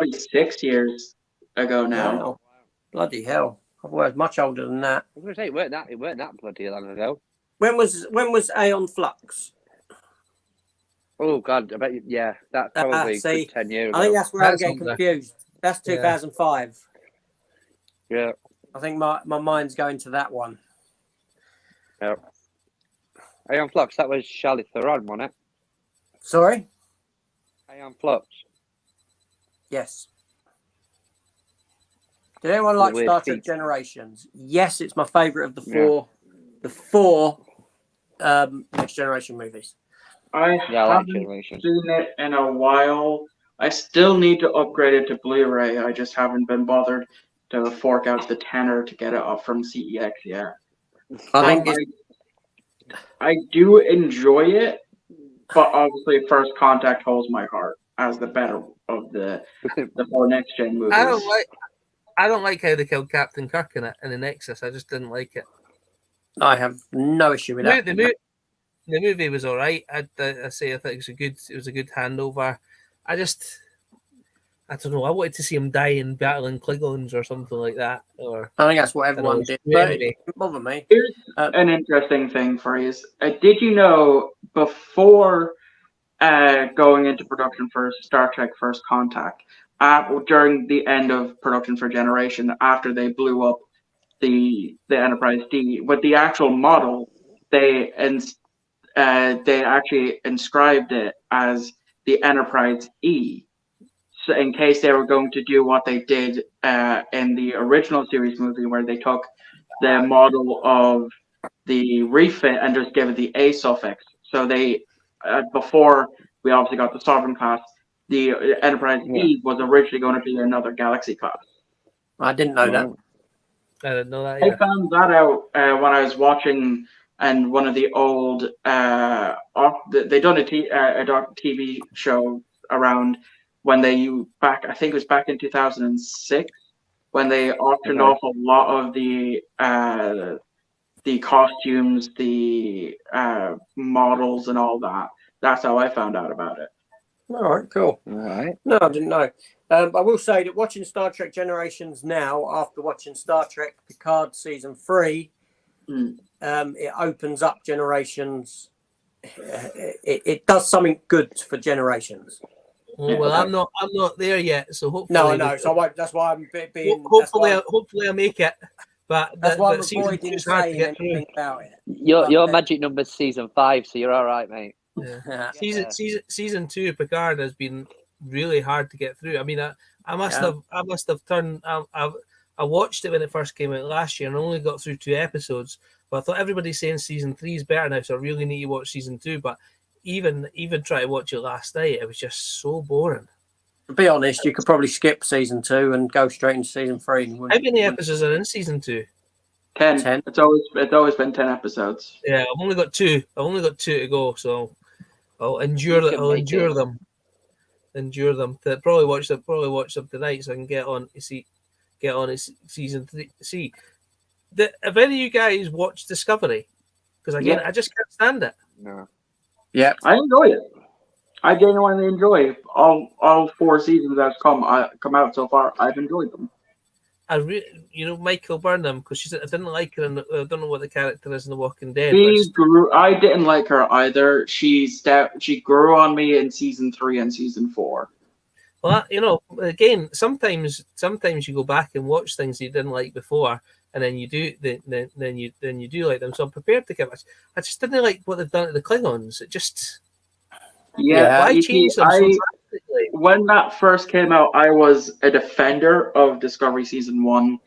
be 6 years ago now. Wow. Bloody hell. I was much older than that. I was going to say it weren't that bloody long ago. When was Aeon Flux? Oh God, I bet that's probably 10 years ago. I think that's where I'm getting confused. That's 2005. Yeah. I think my mind's going to that one. Yeah. Aeon Flux, that was Charlize Theron, wasn't it? Sorry? Aeon Flux. Yes. Did anyone like Star Trek Generations? Yes, it's my favourite of the four Next Generation movies. I haven't seen it in a while. I still need to upgrade it to Blu-ray. I just haven't been bothered to fork out the tenner to get it up from CEX yet. I do enjoy it, but obviously First Contact holds my heart as the better of the four Next Gen movies. I don't like how they killed Captain Kirk in it in the Nexus. I just didn't like it. I have no issue with that. The movie was all right. I think it was a good handover. I don't know. I wanted to see him die in battling Klingons or something like that. Or I think that's what everyone did. But it didn't bother me. Here's an interesting thing for you. Did you know before going into production for Star Trek First Contact, during the end of production for Generation, after they blew up the Enterprise D, with the actual model, they actually inscribed it as the Enterprise E. So in case they were going to do what they did in the original series movie, where they took the model of the refit and just gave it the A suffix. So they, before we obviously got the Sovereign class, the Enterprise E was originally going to be another Galaxy class. I didn't know that. I didn't know that. I found that out when I was watching and one of the old they done a TV show around when I think it was back in 2006 when they auctioned off a lot of the costumes, the models, and all that. That's how I found out about it. All right, cool. All right. No, I didn't know. I will say that watching Star Trek Generations now, after watching Star Trek Picard Season 3, it opens up Generations it does something good for generations. Oh, well, I'm not there yet, so hopefully. No, I know. So I won't, that's why I'm being. Hopefully, I make it. But that's why I'm season avoiding 2 is hard to saying get through. anything about it. Your magic number's season 5, so you're all right, mate. Yeah. Season 2 of Picard has been really hard to get through. I mean, I must have turned. I watched it when it first came out last year and only got through 2 episodes. But I thought everybody's saying season 3 is better now, so I really need to watch season 2. But even try to watch it last night, it was just so boring. To be honest, you could probably skip season 2 and go straight into season 3. How many episodes are in season 2? 10. It's always been 10 episodes. Yeah, I've only got 2. I've only got 2 to go, so I'll endure them. Endure them. Probably watch them tonight, so I can get on season 3. See, have any of you guys watched Discovery? Because again, I just can't stand it. No. Yeah, I enjoy it. I genuinely enjoy all 4 seasons that's come out so far. I've enjoyed them. Michael Burnham, because I didn't like her, and I don't know what the character is in The Walking Dead. I didn't like her either. She grew on me in season 3 and season 4. Well, again, sometimes you go back and watch things you didn't like before, and then you do like them. So I'm prepared to give it. I just didn't like what they've done to the Klingons. It just why change them so drastically? When that first came out, I was a defender of Discovery season 1,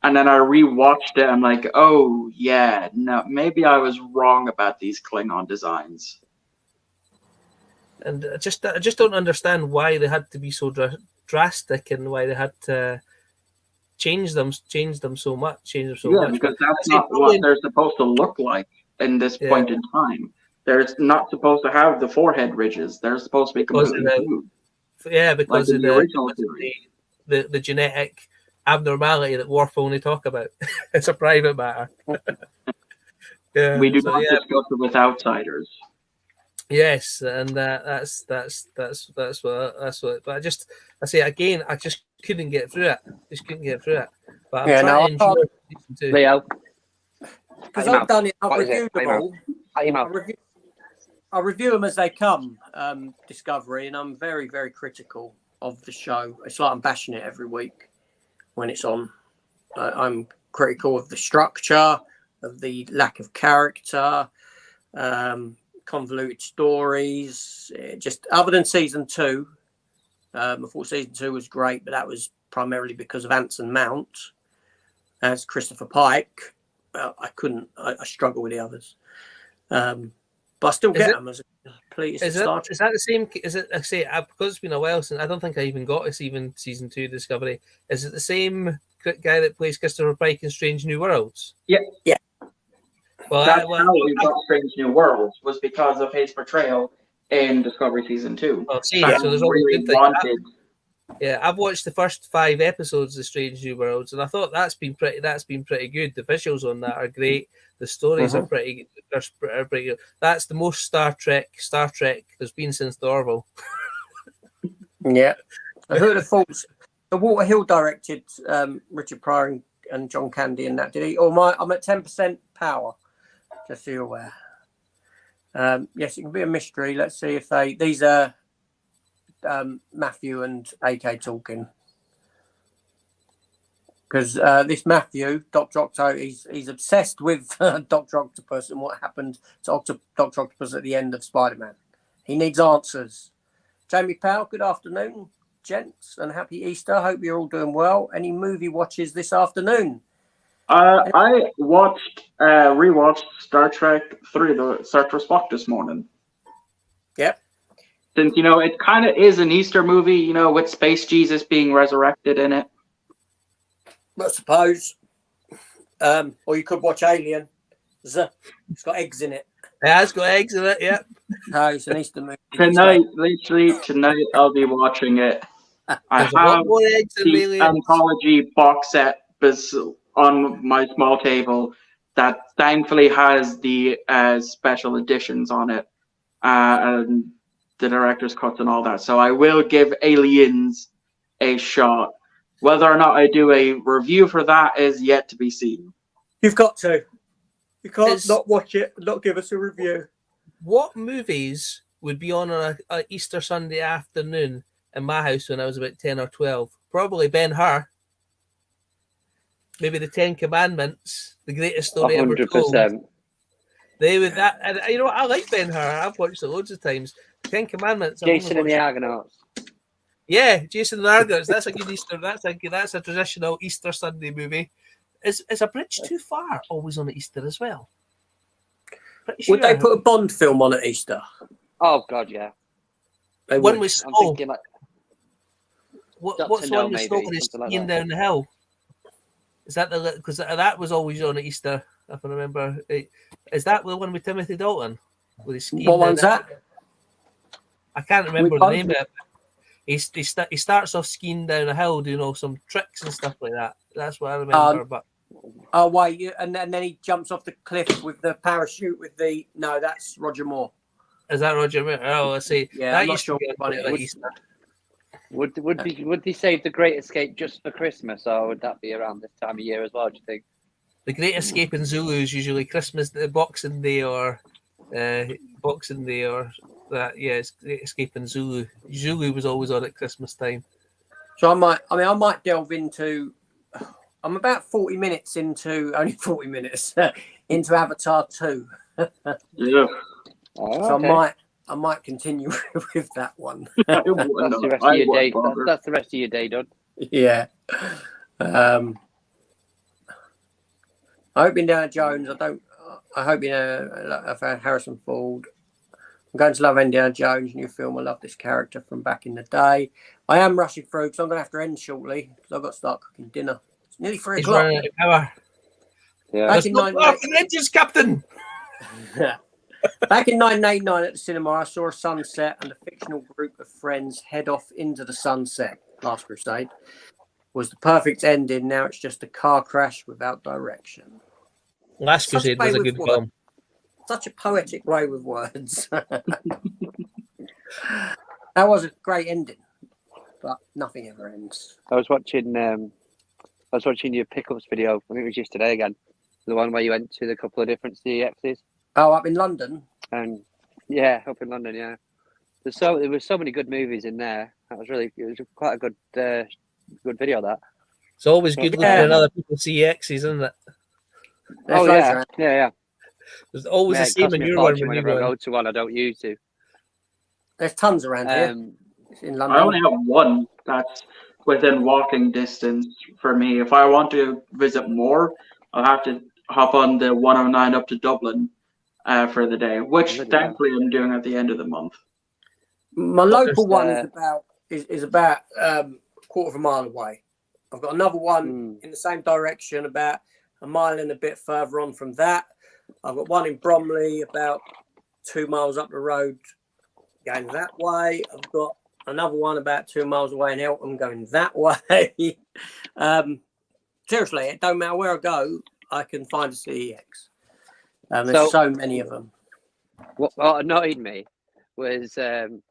and then I rewatched it. I'm like, oh yeah, no, maybe I was wrong about these Klingon designs. And I just don't understand why they had to be so drastic and why they had to change them so much. Yeah, because that's not what they're supposed to look like in this point in time. They're not supposed to have the forehead ridges. They're supposed to be completely smooth. Yeah, because like of the original series. The genetic abnormality that Worf only talk about. It's a private matter. We do not discuss it with outsiders. Yes, and that's what. But I just couldn't get through it. But I'm trying to enjoy season 2. Leo, because I've done it. I've reviewed them all. I review them as they come, Discovery, and I'm very, very critical of the show. It's like I'm bashing it every week when it's on. I'm critical of the structure, of the lack of character, convoluted stories. Just other than season 2, I thought season 2 was great, but that was primarily because of Anson Mount as Christopher Pike. I struggle with the others. But I still get them as a complete Star Trek. Is that the same? Is it? I say because it's been a while since I don't think I even got to even season 2 Discovery. Is it the same guy that plays Christopher Pike in Strange New Worlds? Yeah. Well, that's how we got Strange New Worlds, was because of his portrayal in Discovery season 2. Oh, see, so there's always good things. Yeah, I've watched the first 5 episodes of Strange New Worlds, and I thought that's been pretty good. The visuals on that are great. The stories are pretty good. That's the most Star Trek there's been since the Orville. Yeah. I heard of thoughts. The Walter Hill directed Richard Pryor and John Candy and that, did he? I'm at 10% power, just so you're aware. Yes, it can be a mystery. Let's see if these are Matthew and AK talking. Because this Matthew, Dr. Octo, he's obsessed with Dr. Octopus and what happened to Dr. Octopus at the end of Spider-Man. He needs answers. Jamie Powell, good afternoon, gents, and happy Easter. Hope you're all doing well. Any movie watches this afternoon? I rewatched Star Trek 3, the Search for Spock this morning. Yep. Since, it kind of is an Easter movie, with Space Jesus being resurrected in it. I suppose. Or you could watch Alien. It's got eggs in it. Yeah, it's got eggs in it, yeah. No, it's an Easter movie. Tonight I'll be watching it. I have the anthology box set on my small table that thankfully has the special editions on it. And the director's cuts and all that. So I will give Aliens a shot. Whether or not I do a review for that is yet to be seen. You've got to. You can't not watch it and not give us a review. what movies would be on a Easter Sunday afternoon in my house when I was about 10 or 12? Probably Ben-Hur. Maybe the 10 Commandments, the greatest story ever told. 100%. They would that, and you know what? I like Ben-Hur. I've watched it loads of times. 10 Commandments. Jason and the Argonauts. Yeah, Jason and the Argonauts. That's a good Easter. That's a traditional Easter Sunday movie. Is A Bridge Too Far always on at Easter as well? Would they put a Bond film on at Easter? Oh God, yeah. They One would. with I'm snow. thinking like What's Dr. the No, one with snow maybe, when he's something like skiing that. down the hill? Is that because that was always on at Easter? If I remember, is that the one with Timothy Dalton? With his skiing What one's that? I can't remember Which the one? name of it. He starts off skiing down a hill, doing some tricks and stuff like that. That's what I remember. But Oh, wait, and then he jumps off the cliff with the parachute with the... No, that's Roger Moore. is that Roger Moore? Oh, I see. Yeah, that I'm not used to sure be what on it at is. Easter. would they save The Great Escape just for Christmas, or would that be around this time of year as well? Do you think? The Great Escape in Zulu is usually Christmas, Boxing Day, or that. Yeah, it's Great Escape in Zulu. Zulu was always on at Christmas time. So I might delve into... I'm about 40 minutes into... Only 40 minutes into Avatar 2. Yeah. Oh, So okay. I might continue with that one. That's the rest of your day. That's the rest of your day done. Yeah. I hope Indiana Jones. I hope I've had Harrison Ford. I'm going to love Indiana Jones, new film. I love this character from back in the day. I am rushing through because I'm going to have to end shortly because I've got to start cooking dinner. It's nearly 3 He's o'clock. running out of power. Yeah. Back in Engines, Captain. Back in 1989 at the cinema, I saw a sunset and a fictional group of friends head off into the sunset. Last Crusade was the perfect ending. Now it's just a car crash without direction. Last Such Crusade play was a with good words. film. Such a poetic way with words. That was a great ending, but nothing ever ends. I was watching your pickups video. I think it was yesterday again. The one where you went to the couple of different CEXs. Oh, up in London. And yeah, up in London, yeah. There were so many good movies in there. It was quite a good video. That It's always good looking Yeah. at other people's CXs, isn't it? There's loads yeah, around. yeah. There's always Yeah, the it same costs in me a your one fortune when you whenever I go. go to one. I don't use to. There's tons around here in London. I only have one that's within walking distance for me. If I want to visit more, I'll have to hop on the 109 up to Dublin for the day, which Really, thankfully I'm doing at the end of the month. My local one There's, is about a quarter of a mile away. I've got another one in the same direction, about a mile and a bit further on from that. I've got one in Bromley, about 2 miles up the road, going that way. I've got another one about 2 miles away in Eltham, going that way. Seriously, it don't matter where I go, I can find a CEX. There's so many of them. what annoyed me was when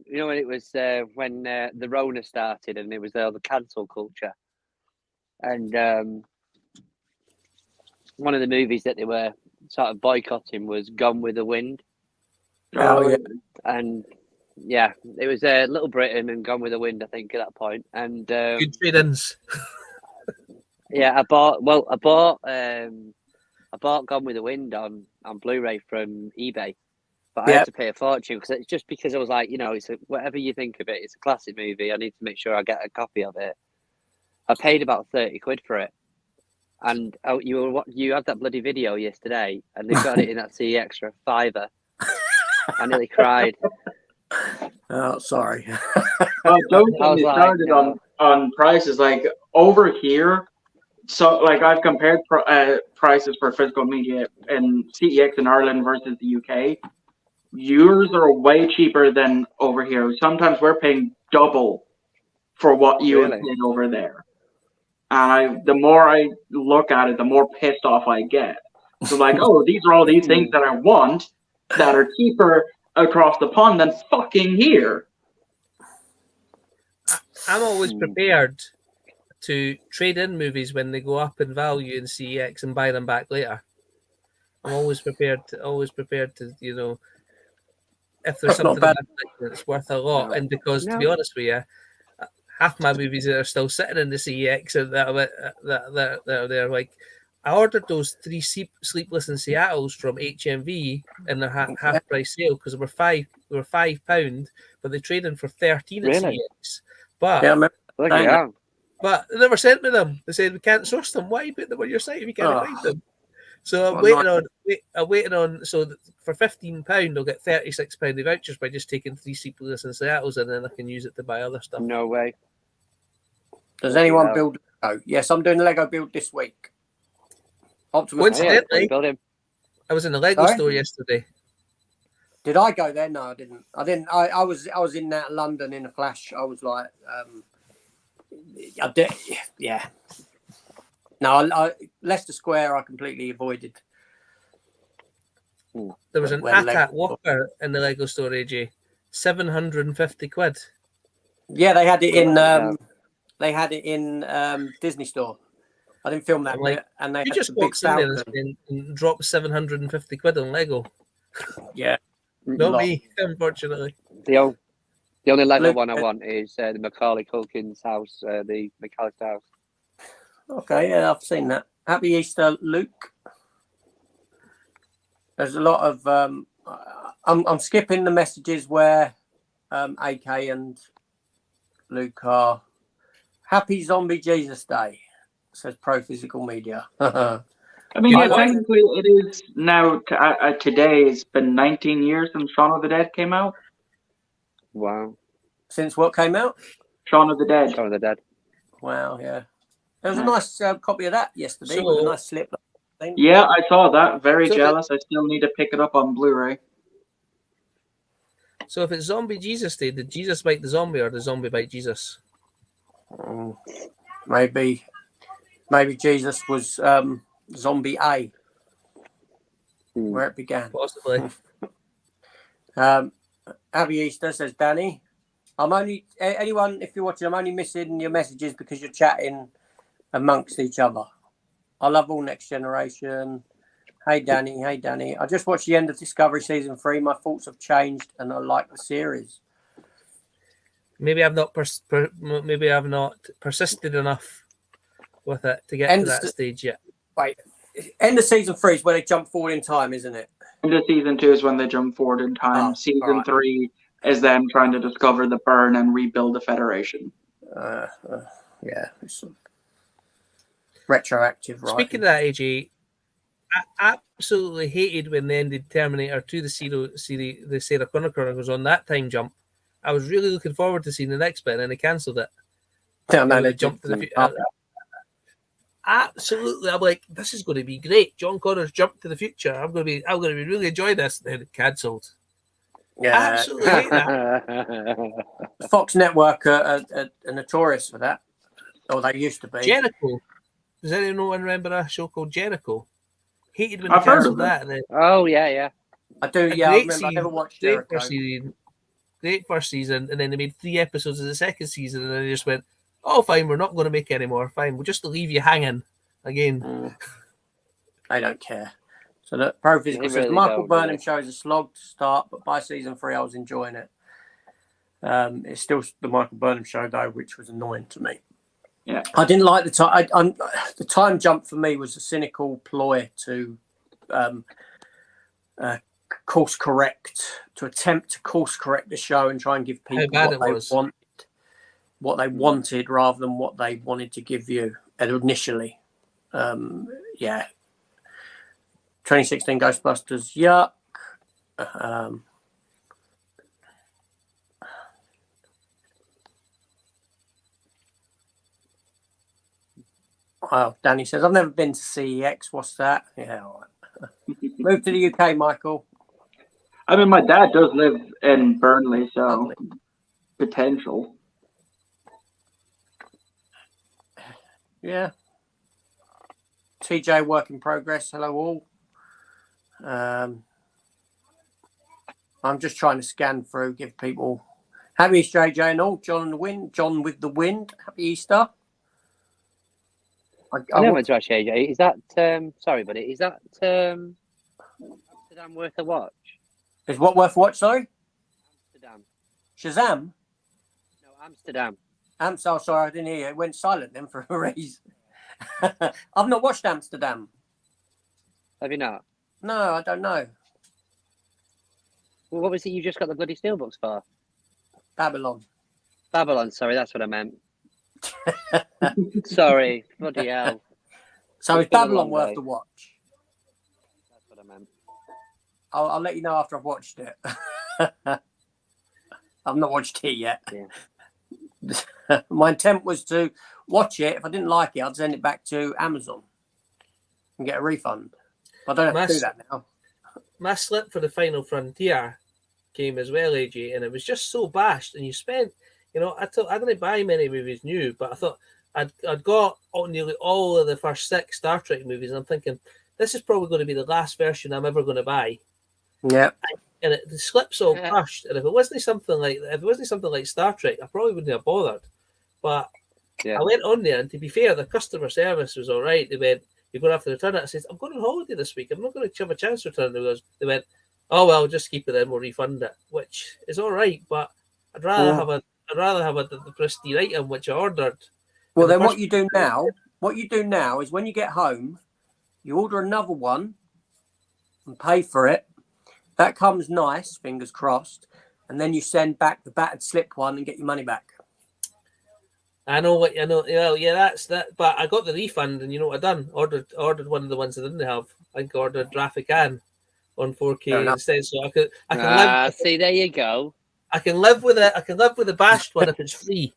it was when the Rona started and it was the cancel culture, and one of the movies that they were sort of boycotting was Gone with the Wind. Oh, yeah. And yeah, it was Little Britain and Gone with the Wind, I think, at that point. And Good trade-ins. yeah, I bought Gone with the Wind on Blu-ray from eBay, but I had to pay a fortune because I was like, it's whatever you think of it, it's a classic movie. I need to make sure I get a copy of it. I paid about 30 quid for it, and you had that bloody video yesterday, and they got it in that CEX for a £5. I nearly cried. Oh, sorry. Don't I get was me like, started no. on prices. Like over here, so like I've compared prices for physical media in CEX in Ireland versus the UK. Yours are way cheaper than over here. Sometimes we're paying double for what you would pay over there. And the more I look at it, the more pissed off I get. So like, oh, these are all these things that I want that are cheaper across the pond than fucking here. I'm always prepared to trade in movies when they go up in value in CEX and buy them back later. I'm always prepared to, you know, if there's That's not something bad. that's worth a lot. No. And because, to No. be honest with you, half my movies that are still sitting in the CEX and that are there, like, I ordered those 3 Sleepless in Seattle's from HMV in their half price sale because they were £5, but they traded for 13 at Really? CEX. But Yeah, I remember Look saying at but they never sent me them. They said we can't source them. Why put them on your site if you can't Oh. find them? So I'm Well, waiting on. So that for £15, I'll get £36 of vouchers by just taking 3 Sleepless in Seattle's, and then I can use it to buy other stuff. No way. Does anyone Yeah. build Lego? Yes, I'm doing a Lego build this week. Optimus. Coincidentally, Build him. I was in the Lego Sorry? store yesterday. Did I go there? No, I didn't. I was in that London in a flash. I was like, I did. Yeah. No, Leicester Square. I completely avoided. There was an Where AT-AT Lego- walker in the Lego store, AJ. £750. Yeah, they had it in. Yeah. They had it in Disney Store. I didn't film that I'm like, bit, and they You had just the big walked in there Falcon. and dropped £750 on Lego. Yeah, Not Lot. me, unfortunately. The only Lego Luke, one I want is the Macaulay Culkin's house, the McAllister house. Okay, yeah, I've seen that. Happy Easter, Luke. There's a lot of. I'm skipping the messages where AK and Luke are. Happy Zombie Jesus Day, says Pro Physical Media. I mean, I yeah, like technically it is now. Today it's been 19 years since Shaun of the Dead came out. Wow. Since what came out? Shaun of the Dead. Shaun of the Dead. Wow, yeah. There was a nice copy of that yesterday. So- with a nice slip. Thing. Yeah, I saw that. Very So jealous. I still need to pick it up on Blu-ray. So if it's Zombie Jesus Day, did Jesus bite the zombie or the zombie bite Jesus? Maybe Jesus was Zombie A, where it began. Possibly. Happy Easter, says Danny. I'm only anyone if you're watching. I'm only missing your messages because you're chatting amongst each other. I love all Next Generation. Hey Danny, I just watched the end of Discovery season 3. My thoughts have changed, and I like the series. Maybe I've not persisted enough with it to get to that stage yet. Wait, end of season 3 is where they jump forward in time, isn't it? End of season 2 is when they jump forward in time. Oh, Season right. 3 is them trying to discover the burn and rebuild the Federation. Yeah, it's retroactive, right? Speaking of that, AJ, I absolutely hated when they ended Terminator 2, the Sarah Connor Chronicles on that time jump. I was really looking forward to seeing the next bit, and then they cancelled it. No, They jumped to the future. Absolutely, I'm like, this is going to be great. John Connor's jumped to the future. I'm going to be really enjoy this. Then it cancelled. Yeah, Absolutely hate that. Fox Network are notorious for that. Or they used to be. Jericho. Does anyone remember a show called Jericho? Hated when I've they heard cancelled of it. that. And then Oh yeah. I do, yeah. I remember. I never watched Jericho. Great first season, and then they made 3 episodes of the second season, and then they just went, "Oh, fine, we're not going to make any more. Fine, we'll just leave you hanging again." They don't care. So that Pro Physical says really Michael don't, Burnham really. shows a slog to start, but by season 3 I was enjoying it. It's still the Michael Burnham show though, which was annoying to me. Yeah, I didn't like the time. The time jump for me was a cynical ploy to course correct, to attempt to course correct the show and try and give people what they wanted rather than what they wanted to give you initially. 2016 Ghostbusters, yuck. Wow, Danny says, I've never been to CEX. What's that? Yeah, all right. Move to the UK, Michael. I mean, my dad does live in Burnley, so Lovely. potential. Yeah. TJ, work in progress. Hello, all. I'm just trying to scan through, give people happy Easter, JJ and all. John with the wind. Happy Easter. I don't want to ask AJ. Is that sorry, buddy? Is that Amsterdam worth a watch? Is what worth watch? Sorry, Amsterdam. Shazam. No, Amsterdam. Oh, sorry, I didn't hear you. It went silent then for a reason. I've not watched Amsterdam. Have you not? No, I don't know. Well, what was it you just got the bloody steelbooks for? Babylon. Babylon, sorry, that's what I meant. Sorry, bloody hell. So It's is been a Babylon long worth day. the watch? That's what I meant. I'll let you know after I've watched it. I've not watched it yet. Yeah. My intent was to watch it. If I didn't like it, I'd send it back to Amazon and get a refund. But I don't have to do that now. My slip for the Final Frontier came as well, AJ, and it was just so bashed. And you spent, I didn't buy many movies new, but I thought I'd got nearly all of the first 6 Star Trek movies, and I'm thinking this is probably going to be the last version I'm ever going to buy. Yeah. And the slip's all crushed. And if it wasn't something like Star Trek, I probably wouldn't have bothered. But I went on there, and to be fair, the customer service was all right. They went, "You're going to have to return it." I said, "I'm going on holiday this week. I'm not going to have a chance to return it." They went, "Oh well, just keep it in. We'll refund it," which is all right. But I'd rather have the pristine item which I ordered. Well, then what you do now is when you get home, you order another one and pay for it. That comes nice, fingers crossed, and then you send back the battered slip one and get your money back. I know. Well, yeah, that's that. But I got the refund, and you know what I done? Ordered one of the ones I didn't have. I think I ordered Rafikan on 4K instead, so I can live. See, there you go. I can live with it. I can live with the bashed one if it's free.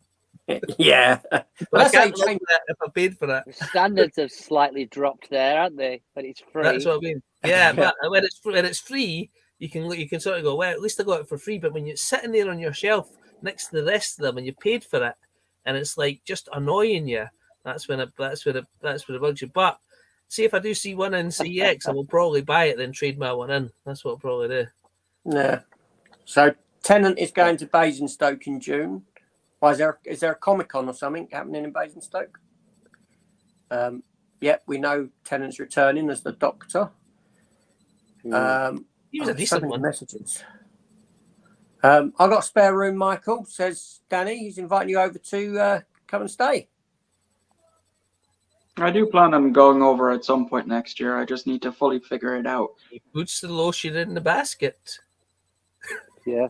Yeah, but I can't live with it if I paid for it. The standards have slightly dropped there, aren't they? But it's free. That's what I mean. Yeah, but when it's free, you can sort of go, well, at least I got it for free. But when you're sitting there on your shelf next to the rest of them and you paid for it, and it's like just annoying you, that's when it bugs you. But see, if I do see one in CX, I will probably buy it, then trade my one in. That's what I'll probably do. Yeah. So Tennant is going to Basingstoke in June. Why is there a Comic-Con or something happening in Basingstoke? Yep, we know Tennant's returning as the Doctor. He was a decent one. Messages. I got a spare room, Michael, says Danny. He's inviting you over to come and stay. I do plan on going over at some point next year. I just need to fully figure it out. He puts the lotion in the basket. Yeah.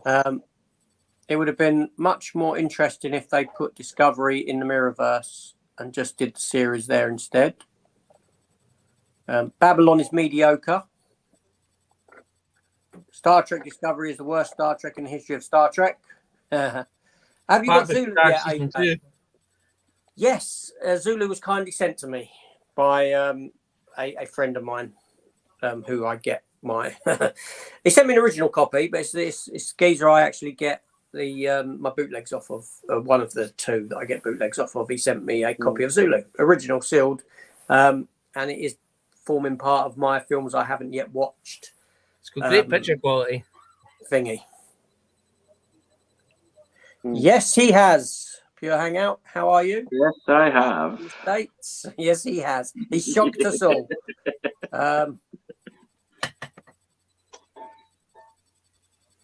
It would have been much more interesting if they put Discovery in the Mirrorverse and just did the series there instead. Babylon is mediocre. Star Trek Discovery is the worst Star Trek in the history of Star Trek. Have you got Zulu yet? Yes, Zulu was kindly sent to me by a friend of mine who I get my... He sent me an original copy, but it's geezer I actually get my bootlegs off of. One of the 2 that I get bootlegs off of. He sent me a copy of Zulu, original sealed, and it is forming part of my films I haven't yet watched. It's got great picture quality. Thingy. Yes, he has. Pure Hangout, how are you? Yes, I have. States. Yes, he has. He shocked us all.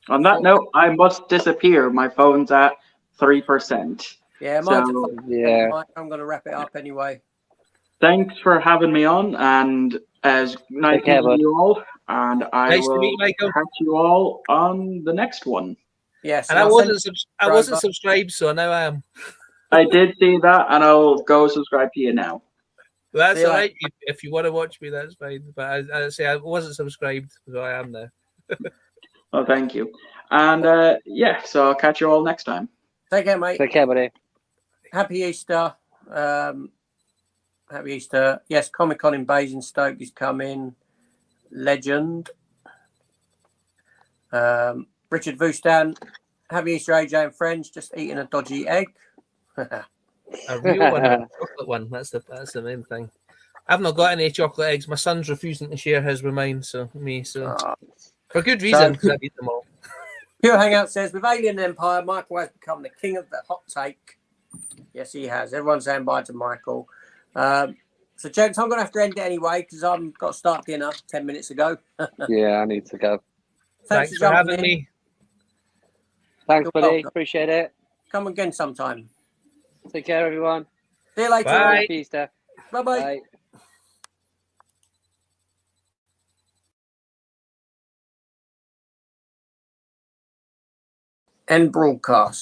On that note, I must disappear. My phone's at 3%. Yeah, I'm going to wrap it up anyway. Thanks for having me on, and as nice to meet you all. And I will catch you all on the next one. Yes, and I wasn't subscribed, so now I am. I did see that, and I'll go subscribe to you now. Well, that's all right. If you want to watch me, that's fine. But I say I wasn't subscribed, so I am now. Oh, thank you. And so I'll catch you all next time. Take care, mate. Take care, buddy. Happy Easter. Happy Easter. Yes, Comic-Con in Basingstoke is coming. Legend. Richard Vustan. Happy Easter, AJ and friends. Just eating a dodgy egg. A real one, a chocolate one. That's the main thing. I've not got any chocolate eggs. My son's refusing to share his with mine, so for good reason, because I've eaten them all. Pure Hangout says, with Alien Empire, Michael has become the king of the hot take. Yes, he has. Everyone's saying bye to Michael. So, gents, I'm going to have to end it anyway because I've got to start dinner 10 minutes ago. Yeah, I need to go. Thanks for jumping having in. me. Thanks, You're buddy. welcome. Appreciate it. Come again sometime. Take care, everyone. See you later. Bye. Happy Easter. Bye-bye. Bye. End broadcast.